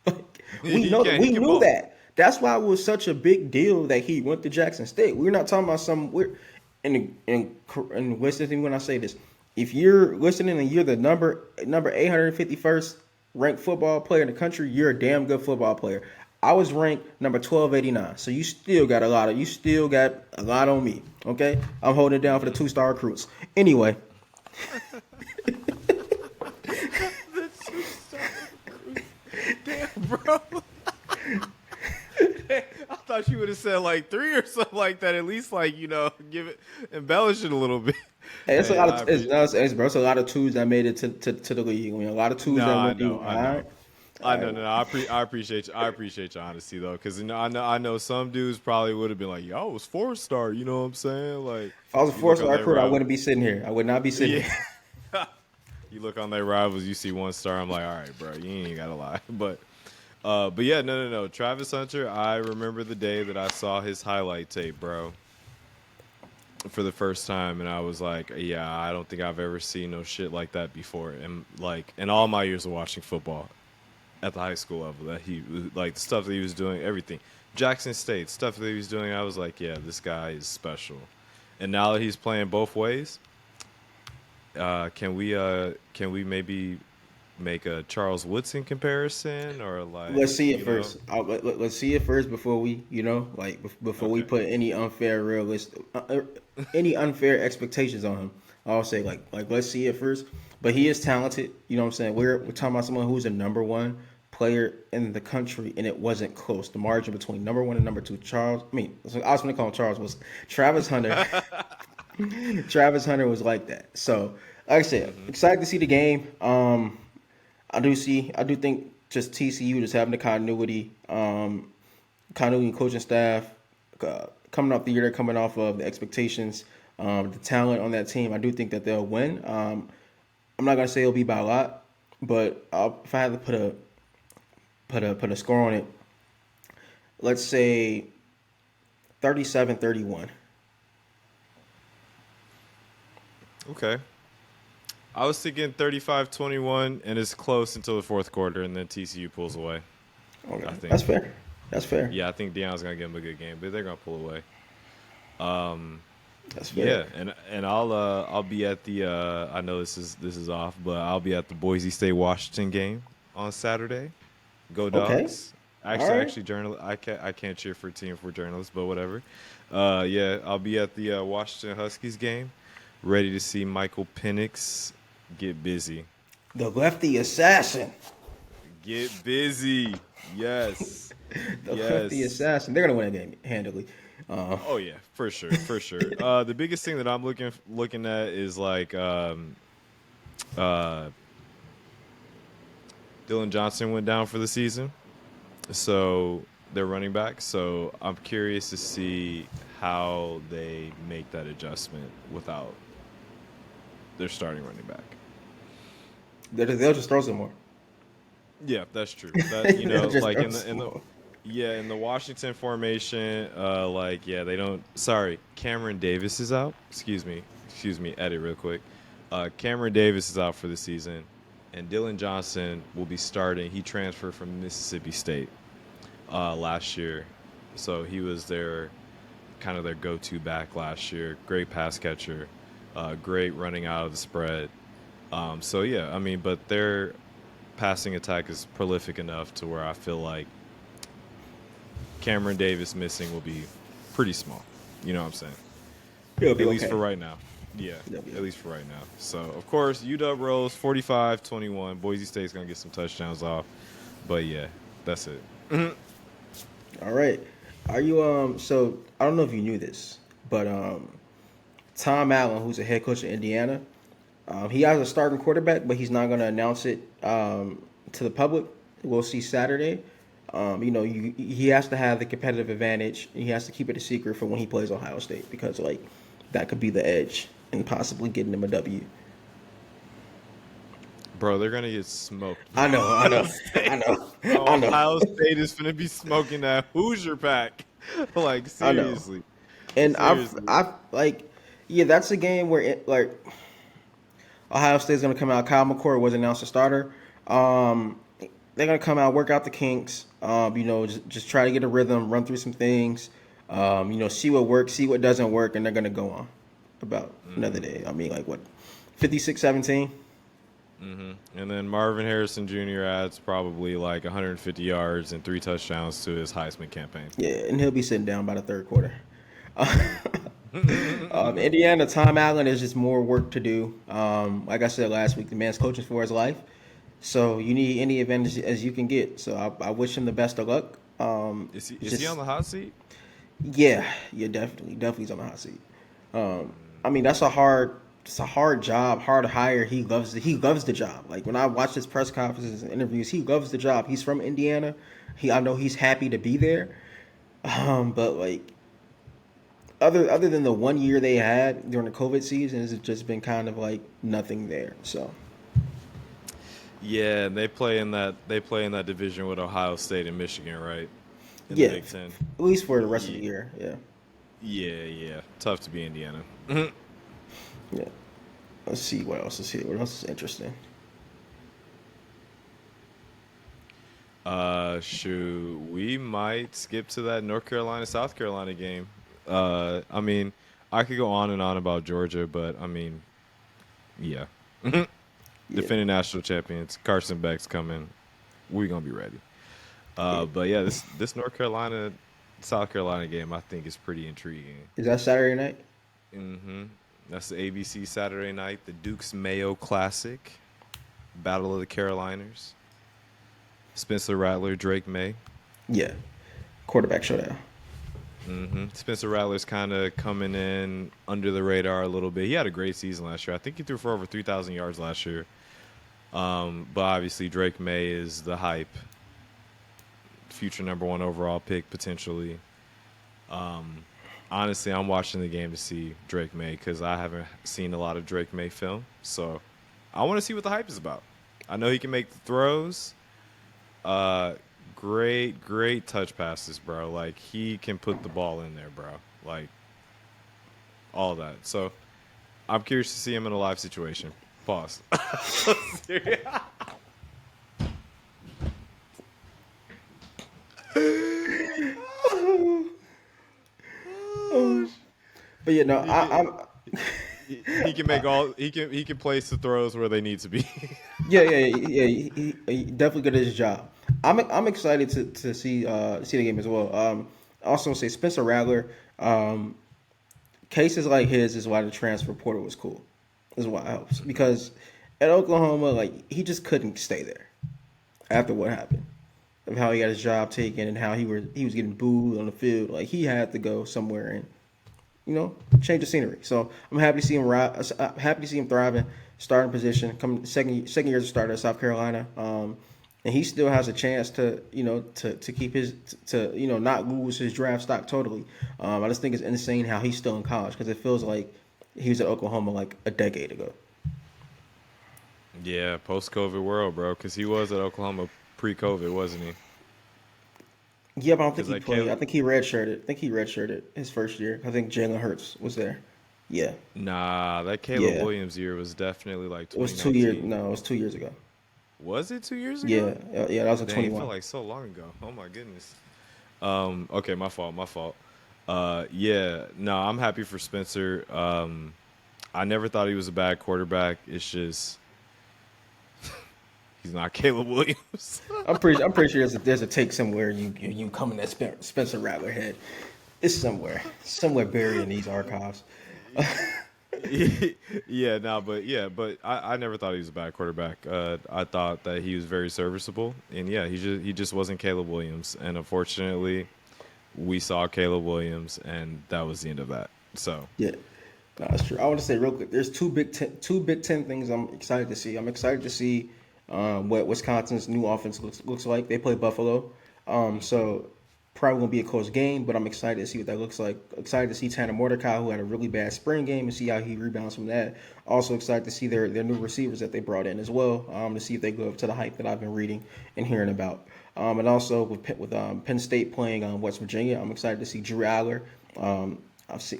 Like, we He can knew ball. that. That's why it was such a big deal that he went to Jackson State. We're not talking about and listen to me when I say this. If you're listening and you're the number 851st ranked football player in the country, you're a damn good football player. I was ranked number 1289, so you still got a lot on me. Okay, I'm holding it down for the 2-star recruits. Anyway. Damn, bro. I thought you would have said like 3 or something like that. At least like, embellish it a little bit. Hey, it's a Hey, lot I of appreciate- bro. It's a lot of twos that made it to the league. I mean, a lot of twos No, that I went know, deep. I All know. right. I know, no, I appreciate you. I appreciate your honesty though, because I know some dudes probably would have been like, "Yo, I was 4-star." You know what I'm saying? Like, If I was a you look on 4-star their recruit, I rival- wouldn't be sitting here. I would not be sitting Yeah. here. You look on their rivals, you see 1-star. I'm like, all right, bro, you ain't gotta lie. But yeah, no. Travis Hunter, I remember the day that I saw his highlight tape, bro, for the first time, and I was like, yeah, I don't think I've ever seen no shit like that before. And like, in all my years of watching football, at the high school level. That he like the stuff that he was doing, everything. Jackson State stuff that he was doing. I was like, yeah, this guy is special. And now that he's playing both ways, can we maybe make a Charles Woodson comparison or like Let's see it you know? first. Let's see it first before we, before we Okay. put any unfair expectations on him. I'll say like let's see it first. But he is talented. You know what I'm saying? We're talking about someone who's a number one player in the country, and it wasn't close. The margin between number one and number two, I was going to call him Charles was Travis Hunter. Travis Hunter was like that. So, like I said, excited to see the game. I do think just TCU just having the continuity and coaching staff, coming off the year they're coming off of, the expectations, the talent on that team. I do think that they'll win. I'm not gonna say it'll be by a lot, but if I had to put a score on it, let's say 37-31. Okay. I was thinking 35-21, and it's close until the fourth quarter, and then TCU pulls away. Okay, I think. that's fair. That's fair. Yeah, I think Deion's gonna give him a good game, but they're gonna pull away. That's fair. Yeah, and I'll be at the I know this is off, but I'll be at the Boise State Washington game on Saturday. Go Okay. Dogs! All right. Actually, journal I can't cheer for a team for journalists, but whatever. Yeah, I'll be at the Washington Huskies game, ready to see Michael Penix get busy. The lefty assassin. Get busy. Yes. The Yes. lefty assassin. They're gonna win a game handily. Oh yeah, for sure, for sure. The biggest thing that I'm looking at is like Dylan Johnson went down for the season, so they're running back. So I'm curious to see how they make that adjustment without their starting running back. They'll just throw some more. Yeah, that's true. That They'll just like throw in some the more. yeah, in the Washington formation, like yeah, they don't. Sorry, Cameron Davis is out. Excuse me. Edit real quick. Cameron Davis is out for the season, and Dylan Johnson will be starting. He transferred from Mississippi State last year, so he was their kind of their go-to back last year. Great pass catcher, great running out of the spread. So yeah, I mean, but their passing attack is prolific enough to where I feel like Cameron Davis missing will be pretty small. You know what I'm saying? He'll At be least okay. for right now. Yeah, They'll be at least for right now. So, of course, UW rolls 45-21. Boise State's going to get some touchdowns off. But, yeah, that's it. All right. Are you so I don't know if you knew this, but Tom Allen, who's a head coach in Indiana, he has a starting quarterback, but he's not going to announce it to the public. We'll see Saturday. He has to have the competitive advantage. He has to keep it a secret for when he plays Ohio State because, like, that could be the edge in possibly getting him a W. Bro, they're going to get smoked. I know. I know. Ohio State is going to be smoking that Hoosier pack. Like, I know. seriously. And Seriously. I've like, yeah, that's a game where Ohio State's gonna come out. Kyle McCord was announced a starter. They're gonna come out, work out the kinks. Just try to get a rhythm, run through some things. See what works, see what doesn't work, and they're gonna go on about another day. I mean, like what, 56-17. And then Marvin Harrison Jr. adds probably like 150 yards and 3 touchdowns to his Heisman campaign. Yeah, and he'll be sitting down by the third quarter. Indiana, Tom Allen is just more work to do. Like I said last week, the man's coaching for his life. So you need any advantage as you can get. So I wish him the best of luck. Is he on the hot seat? Yeah, definitely he's on the hot seat. I mean, it's a hard job, hard to hire. He loves the job. Like when I watch his press conferences and interviews, he loves the job. He's from Indiana. I know he's happy to be there. But like other than the 1 year they had during the COVID season, it's just been kind of like nothing there. So Yeah, and they play in that division with Ohio State and Michigan, right? In yeah, the Big Ten. at least for the rest of the year. Yeah. Yeah. Tough to be Indiana. Yeah. Let's see what else is here. What else is interesting? Shoot, we might skip to that North Carolina South Carolina game. I mean, I could go on and on about Georgia, but I mean, yeah, Yeah, defending national champions, Carson Beck's coming. We gonna be ready. yeah. But yeah, this North Carolina South Carolina game I think is pretty intriguing. Is that Saturday night? hmm That's the ABC Saturday night, the Duke's Mayo Classic, Battle of the Caroliners. Spencer Rattler, Drake May. Yeah, quarterback showdown. Spencer Rattler's kind of coming in under the radar a little bit. He had a great season last year. I think he threw for over 3,000 yards last year. But obviously Drake May is the hype, future number one overall pick potentially. Honestly, I'm watching the game to see Drake May because I haven't seen a lot of Drake May film. So I want to see what the hype is about. I know he can make the throws. Uh, great touch passes, bro. Like he can put the ball in there, bro. Like all that. So I'm curious to see him in a live situation. Pause. But you know, I'm He can make all he can place the throws where they need to be. yeah. He definitely good at his job. I'm excited to see the game as well. I also want to say Spencer Rattler. Cases like his is why the transfer portal was cool. Is why it helps because at Oklahoma, like he just couldn't stay there after what happened of how he got his job taken and how he was getting booed on the field. Like he had to go somewhere and change the scenery. So I'm happy to see him happy to see him thriving, starting position, come second year as a starter at South Carolina. And he still has a chance to keep his not lose his draft stock totally. I just think it's insane how he's still in college because it feels like he was at Oklahoma like a decade ago. Yeah, post COVID world, bro. Because he was at Oklahoma pre COVID, wasn't he? Yeah, but I don't think Because he like played. I Caleb, think he redshirted. I think he redshirted his first year. I think Jalen Hurts was there. Yeah, nah, that Caleb yeah. Williams year was definitely like It was 2 years. 2019. No, it was 2 years ago. Was it 2 years ago? Yeah, yeah. That was in Dang, it 21. felt like so long ago. Oh my goodness. Okay, my fault, my fault. Yeah, no, I'm happy for Spencer. I never thought he was a bad quarterback. It's just he's not Caleb Williams. I'm pretty sure there's a take somewhere. You coming at Spencer Rattler head. It's somewhere buried in these archives. Yeah, no, but I never thought he was a bad quarterback. I thought that he was very serviceable, and yeah, he just wasn't Caleb Williams, and unfortunately, we saw Caleb Williams, and that was the end of that. So, Yeah, no, that's true. I want to say real quick. There's two Big Ten things I'm excited to see. I'm excited to see what Wisconsin's new offense looks like. They play Buffalo, so probably won't be a close game, but I'm excited to see what that looks like. Excited to see Tanner Mordecai, who had a really bad spring game, and see how he rebounds from that. Also excited to see their new receivers that they brought in as well, to see if they go up to the hype that I've been reading and hearing about. And also with Penn State playing West Virginia, I'm excited to see Drew Aller.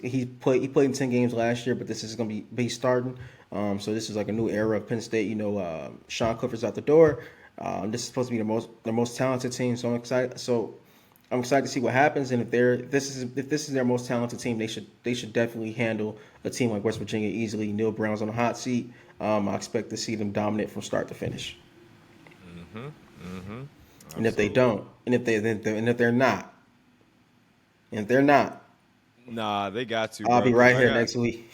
He played in 10 games last year, but this is going to be starting. So this is like a new era of Penn State. Sean Clifford's out the door. This is supposed to be the most talented team. So I'm excited. I'm excited to see what happens. And if this is their most talented team, they should definitely handle a team like West Virginia easily. Neil Brown's on the hot seat. I expect to see them dominate from start to finish. And if they absolutely. don't, and if they're not, and if they're not, Nah, they got to, I'll bro. be Because right I here got next week.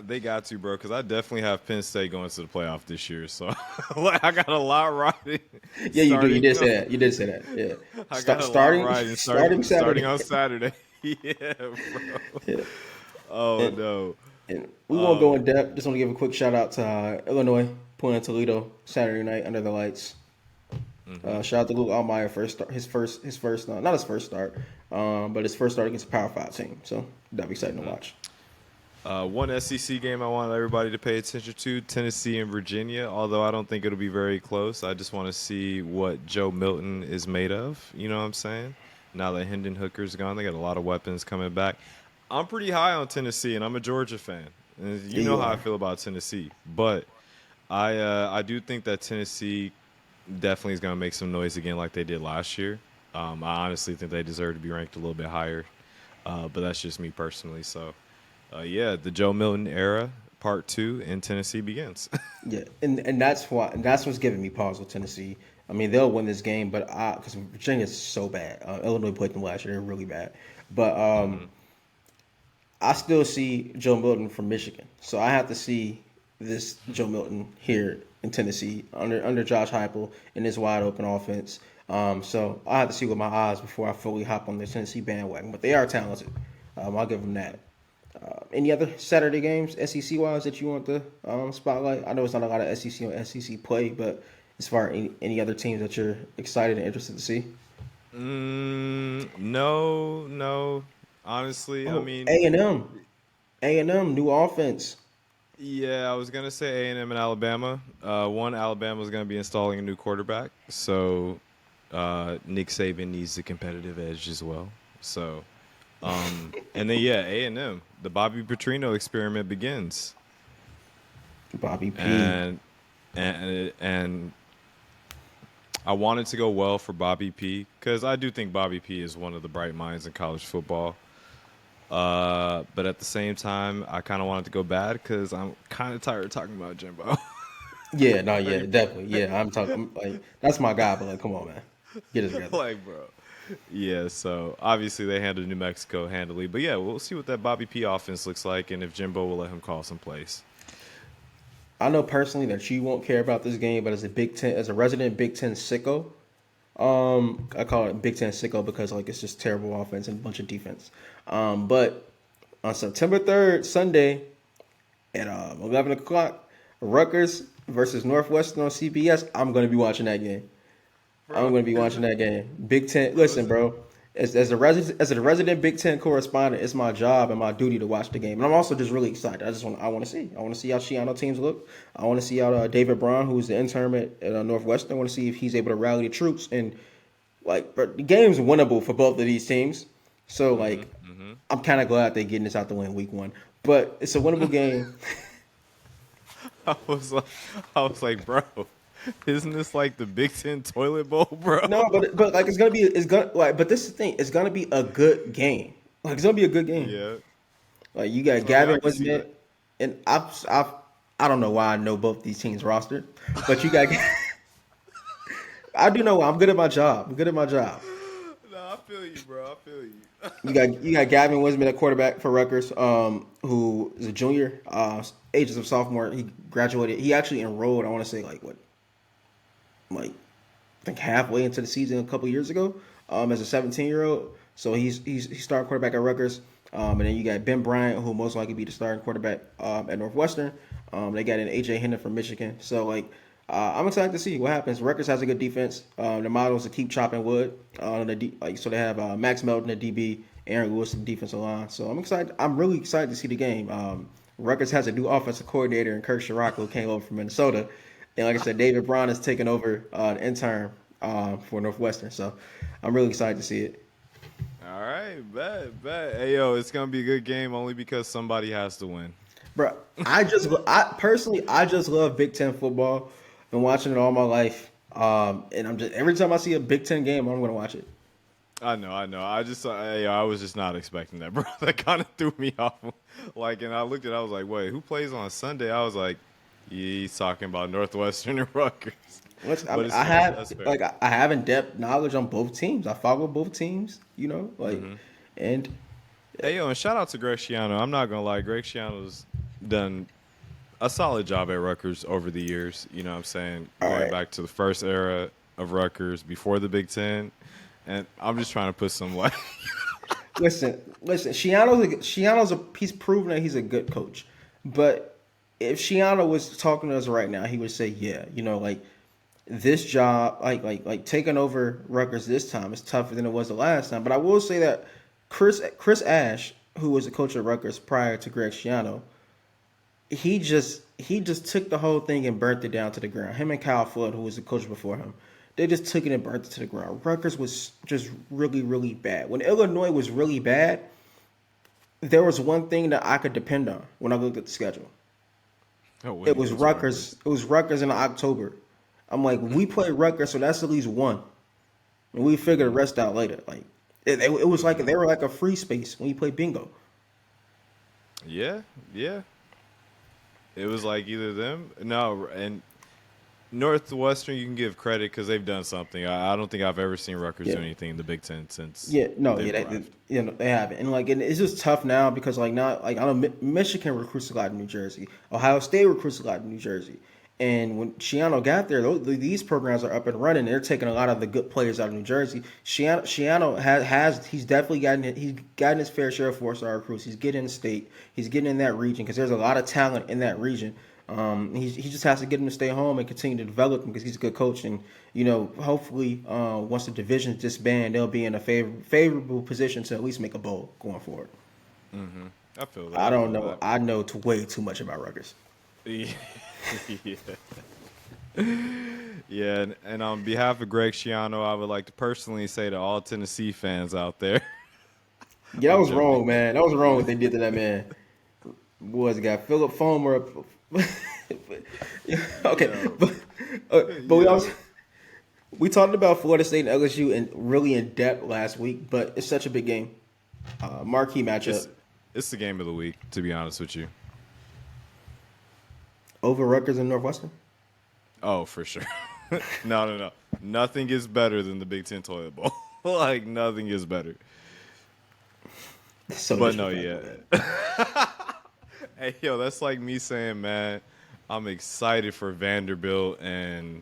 they got to, bro. Because I definitely have Penn State going to the playoff this year. So like, I got a lot riding. Yeah, you do. You Starting, did say that. You did say that. Yeah. I got a lot riding. Starting Starting Saturday. on Saturday. Yeah, bro. Yeah. Oh And, no. and we won't go in depth. Just want to give a quick shout out to Illinois playing Toledo Saturday night under the lights. Shout out to Luke Altmaier not his first start, but his first start against a Power Five team. So that'll be exciting to watch. One SEC game I want everybody to pay attention to: Tennessee and Virginia. Although I don't think it'll be very close. I just want to see what Joe Milton is made of. You know what I'm saying? Now that Hendon Hooker's gone, they got a lot of weapons coming back. I'm pretty high on Tennessee, and I'm a Georgia fan. And you Yeah, know you how I are. feel about Tennessee, but I do think that Tennessee definitely is going to make some noise again like they did last year. I honestly think they deserve to be ranked a little bit higher, but that's just me personally. So, yeah, the Joe Milton era, part 2 in Tennessee begins. Yeah, and that's what's giving me pause with Tennessee. I mean, they'll win this game, but because Virginia's so bad. Illinois played them last year; they're really bad. But I still see Joe Milton from Michigan, so I have to see this Joe Milton here in Tennessee under Josh Heupel in this wide open offense. So I have to see with my eyes before I fully hop on the Tennessee bandwagon. But they are talented. I'll give them that. Any other Saturday games, SEC wise, that you want to spotlight? I know it's not a lot of SEC on SEC play, but as far as any other teams that you're excited and interested to see? No. Honestly, I mean, A&M, new offense. yeah, I was gonna say A&M and Alabama. One, Alabama is gonna be installing a new quarterback, so Nick Saban needs the competitive edge as well. So, and then yeah, A&M, the Bobby Petrino experiment begins, Bobby P. and I want it to go well for Bobby P because I do think Bobby P is one of the bright minds in college football. But at the same time, I kind of want it to go bad because I'm kind of tired of talking about Jimbo. Yeah, no, yeah, definitely. Yeah, I'm talking like that's my guy, but like, come on, man, get it together. Like, bro. Yeah, so obviously they handled New Mexico handily. But yeah, we'll see what that Bobby P offense looks like and if Jimbo will let him call some plays. I know personally that you won't care about this game, but as a resident Big Ten sicko, I call it Big Ten sicko because like it's just terrible offense and a bunch of defense. But on September 3rd, Sunday at 11 o'clock, Rutgers versus Northwestern on CBS. I'm going to be watching that game. I'm going to be watching that game. Big Ten. Listen, bro. As a resident Big Ten correspondent, it's my job and my duty to watch the game. And I'm also just really excited. I want to see. I want to see how Shiano teams look. I want to see how David Braun, who's the intern at Northwestern, I want to see if he's able to rally the troops. And like, bro, the game's winnable for both of these teams. So like, I'm kind of glad they're getting this out the way in week 1. But it's a winnable game. I was like, bro, isn't this like the Big Ten toilet bowl, bro? No, but like but this is the thing. It's gonna be a good game. Like it's gonna be a good game. Yeah. Like you got I Gavin can see Wentz, and I don't know why I know both these teams rostered, but you got. I do know why. I'm good at my job. No, I feel you, bro. I feel you. You got Gavin Winsman at quarterback for Rutgers, who is a junior, ages of sophomore. He graduated. He actually enrolled. I want to say like I think halfway into the season a couple years ago, as a 17-year-old. So he's starting quarterback at Rutgers. And then you got Ben Bryant, who most likely be the starting quarterback at Northwestern. They got an AJ Hennon from Michigan. So I'm excited to see what happens. Rutgers has a good defense. The model is to keep chopping wood. So they have Max Melton at DB, Aaron Lewis in defensive line. So I'm excited. I'm really excited to see the game. Rutgers has a new offensive coordinator in Kirk Sherrock, who came over from Minnesota. And like I said, David Braun is taking over the intern for Northwestern. So I'm really excited to see it. All right, bet. Hey, yo, it's gonna be a good game only because somebody has to win. Bro, I just love Big Ten football. Been watching it all my life. And I'm just every time I see a Big Ten game, I'm gonna watch it. I know. I was just not expecting that, bro. That kind of threw me off. And I looked at it, I was like, wait, who plays on Sunday? I was like, he's talking about Northwestern and Rutgers. I have in-depth knowledge on both teams. I follow both teams, and hey, yo, and shout out to Greg Schiano. I'm not gonna lie, Greg Schiano's done a solid job at Rutgers over the years. You know what I'm saying? Going back to the first era of Rutgers before the Big Ten. And I'm just trying to put some like Listen, he's proven that he's a good coach. But if Schiano was talking to us right now, he would say, yeah, this job, like taking over Rutgers this time is tougher than it was the last time. But I will say that Chris Ash, who was the coach of Rutgers prior to Greg Schiano, he just took the whole thing and burnt it down to the ground. Him and Kyle Flood, who was the coach before him, they just took it and burnt it to the ground. Rutgers was just really, really bad. When Illinois was really bad, there was one thing that I could depend on when I looked at the schedule. It was Rutgers. It was Rutgers in October. I'm like, we played Rutgers, so that's at least one, and we figure the rest out later. Like it was like they were like a free space when you play bingo. Yeah, yeah. It was like either them. No, and Northwestern, you can give credit because they've done something. I don't think I've ever seen Rutgers Yeah. do anything in the Big Ten since Yeah, no, they've yeah, arrived. they haven't, and like, and it's just tough now because like not like I know Michigan recruits a lot in New Jersey, Ohio State recruits a lot in New Jersey, and when Shiano got there, these programs are up and running. They're taking a lot of the good players out of New Jersey. Shiano has he's definitely gotten his fair share of 4-star recruits. He's getting in the state, he's getting in that region because there's a lot of talent in that region. He just has to get him to stay home and continue to develop him because he's a good coach. And hopefully, once the divisions disband, they'll be in a favorable position to at least make a bowl going forward. I feel that. I I don't feel know. I know way too much about Rutgers. that. Yeah. Yeah, and on behalf of Greg Schiano, I would like to personally say to all Tennessee fans out there, Yeah, that I'm was joking. wrong, man. That was wrong what they did to that man. Boys got Philip Fulmer up. Okay, Yo, but we talked about Florida State and LSU and really in depth last week. But it's such a big game, marquee matchup. it's it's the game of the week, to be honest with you. Over Rutgers and Northwestern. Oh, for sure. No. Nothing is better than the Big Ten toilet bowl. Like nothing is better. So But no, disrespectful, yeah. man. Hey, yo, that's like me saying, man, I'm excited for Vanderbilt and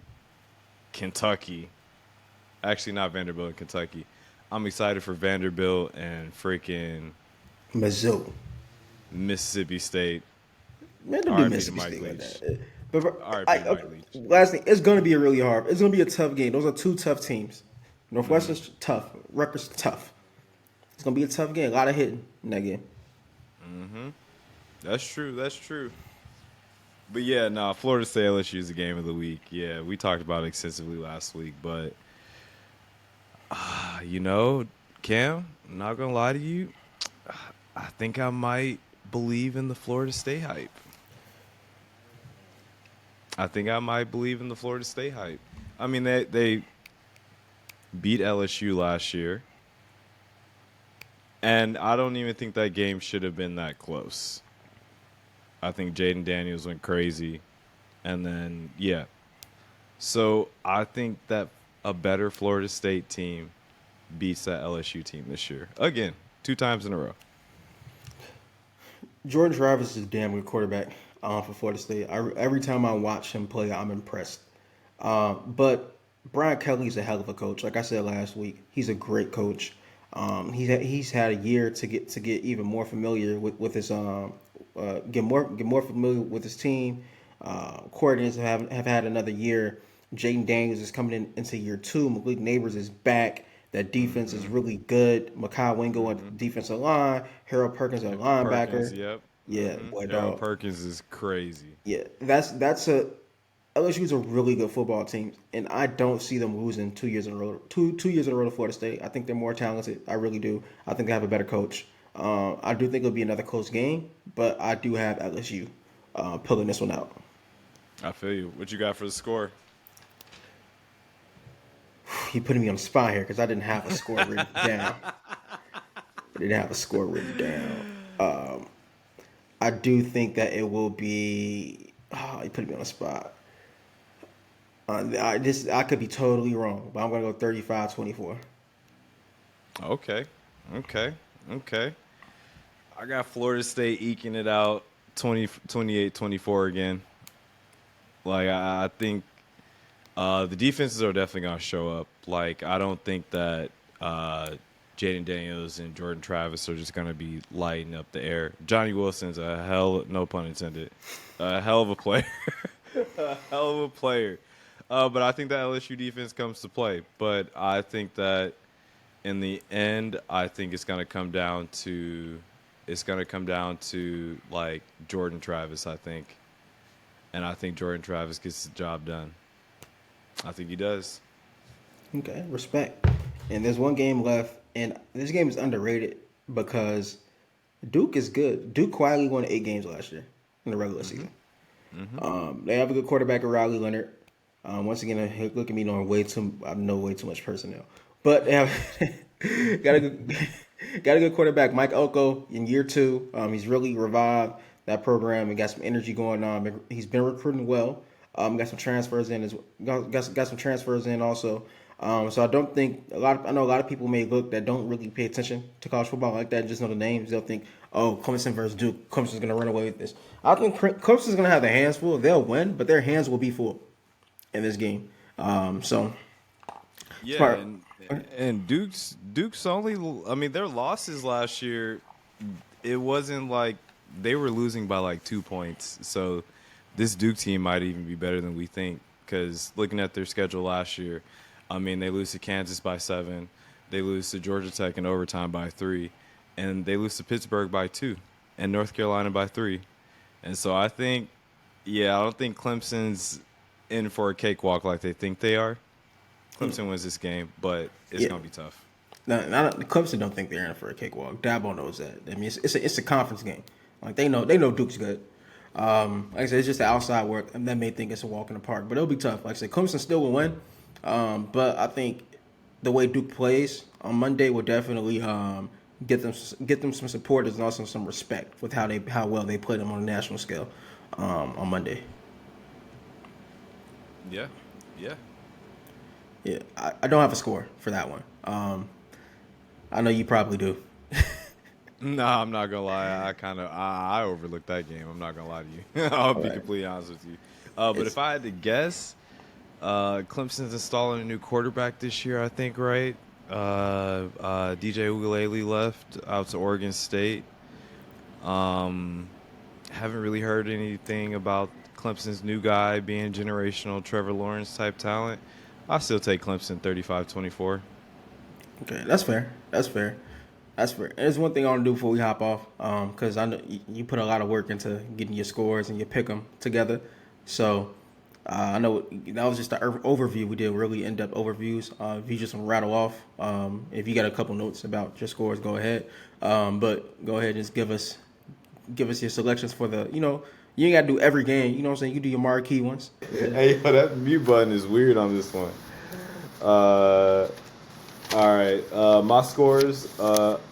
Kentucky. Actually, not Vanderbilt and Kentucky. I'm excited for Vanderbilt and freaking Mizzou. Mississippi State. Man, don't do RIP to Mississippi Mike State like Leach. that. But RIP I, to okay, Mike Leach. last thing, it's going to be a really hard. It's going to be a tough game. Those are two tough teams. Northwestern's tough. Rutgers tough. It's going to be a tough game. A lot of hitting in that game. That's true. That's true. But yeah, no, Florida State LSU is the game of the week. Yeah, we talked about it extensively last week. But, Cam, I'm not going to lie to you. I think I might believe in the Florida State hype. I think I might believe in the Florida State hype. I mean, they beat LSU last year. And I don't even think that game should have been that close. I think Jaden Daniels went crazy. And then, yeah. So I think that a better Florida State team beats that LSU team this year. Again, 2 times in a row. Jordan Travis is a damn good quarterback for Florida State. Every time I watch him play, I'm impressed. But Brian Kelly's a hell of a coach. Like I said last week, he's a great coach. He's had a year to get even more familiar with his get more familiar with his team. Coordinators have had another year. Jaden Daniels is coming into year 2. Malik Neighbors is back. That defense is really good. Makai Wingo on the defensive line. Harold Perkins at linebacker. Perkins, yep. Yeah, boy, Harold dog. Perkins is crazy. Yeah, that's a LSU's a really good football team, and I don't see them losing 2 years in a row. Two years in a row to Florida State. I think they're more talented. I really do. I think they have a better coach. I do think it'll be another close game, but I do have LSU pulling this one out. I feel you. What you got for the score? He putting me on the spot here because I didn't have a score written down. I didn't have a score written down. I do think that it will be. Oh, he put me on the spot. I could be totally wrong, but I'm gonna go 35-24. Okay. I got Florida State eking it out 28-24 again. Like, I think the defenses are definitely going to show up. Like, I don't think that Jaden Daniels and Jordan Travis are just going to be lighting up the air. Johnny Wilson's no pun intended, a hell of a player. A hell of a player. But I think that LSU defense comes to play. But I think that in the end, I think it's going to come down to like Jordan Travis, I think. And I think Jordan Travis gets the job done. I think he does. Okay, respect. And there's one game left, and this game is underrated because Duke is good. Duke quietly won 8 games last year in the regular season. They have a good quarterback in Riley Leonard. Once again, look at me knowing I know way too much personnel, but got a good, got a good quarterback, Mike Elko, in year 2. He's really revived that program and got some energy going on. He's been recruiting well. Got some transfers in got some transfers in also. So I don't think I know a lot of people may look that don't really pay attention to college football like that, just know the names. They'll think, oh, Clemson versus Duke, Clemson's gonna run away with this. I think Clemson's gonna have their hands full. They'll win, but their hands will be full in this game. So Yeah, smart. and Duke's only. I mean, their losses last year, it wasn't like they were losing by like 2 points. So this Duke team might even be better than we think. Because looking at their schedule last year, I mean, they lose to Kansas by 7, they lose to Georgia Tech in overtime by 3, and they lose to Pittsburgh by 2, and North Carolina by 3. And so I think, yeah, I don't think Clemson's in for a cakewalk like they think they are. Clemson wins this game, but it's Yeah. gonna be tough. Now, Clemson don't think they're in for a cakewalk. Dabo knows that. I mean, it's a conference game. Like they know Duke's good. Like I said, it's just the outside work, and that may think it's a walk in the park, but it'll be tough. Like I said, Clemson still will win, but I think the way Duke plays on Monday will definitely get them some supporters and also some respect with how well they play them on a national scale on Monday. Yeah, yeah. Yeah, I don't have a score for that one. I know you probably do. No, I'm not gonna lie. I overlooked that game. I'm not gonna lie to you. I'll be right. completely honest with you. But It's- if I had to guess, Clemson's installing a new quarterback this year. I think, right? DJ Ugalele left out to Oregon State. Haven't really heard anything about Clemson's new guy being generational Trevor Lawrence type talent. I'll still take Clemson 35-24. Okay, that's fair. That's fair. That's fair. And there's one thing I want to do before we hop off, because I know you put a lot of work into getting your scores and you pick them together. So I know that was just the overview. We did really in-depth overviews. If you just rattle off, if you got a couple notes about your scores, go ahead. But go ahead and just give us your selections for the. You ain't got to do every game. You know what I'm saying? You do your marquee ones. Hey, yo, that mute button is weird on this one. All right. My scores.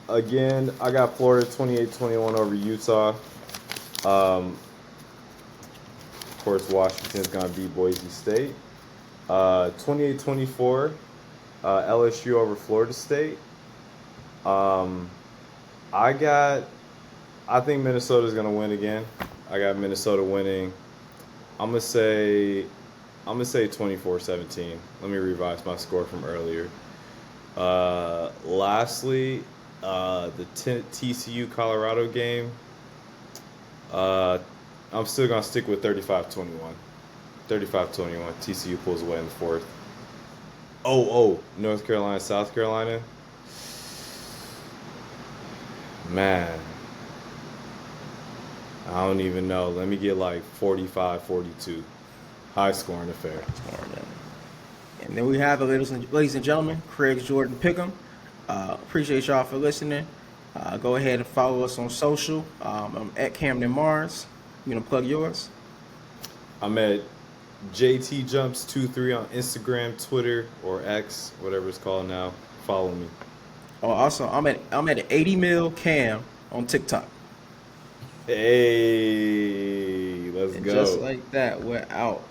Again, I got Florida 28-21 over Utah. Of course, Washington's going to beat Boise State. 28-24, LSU over Florida State. I think Minnesota's going to win again. I got Minnesota winning. I'm gonna say 24-17. Let me revise my score from earlier. Lastly, the TCU Colorado game. I'm still gonna stick with 35-21. 35-21. TCU pulls away in the fourth. North Carolina, South Carolina. Man, I don't even know. Let me get like 45-42. High scoring affair. And then we have it, ladies and gentlemen, Craig Jordan Pickham. Appreciate y'all for listening. Go ahead and follow us on social. I'm at Camden Mars. You gonna plug yours? I'm at JTJumps23 on Instagram, Twitter, or X, whatever it's called now. Follow me. Oh, also I'm at 80 mil Cam on TikTok. Hey, let's And go. just like that, we're out.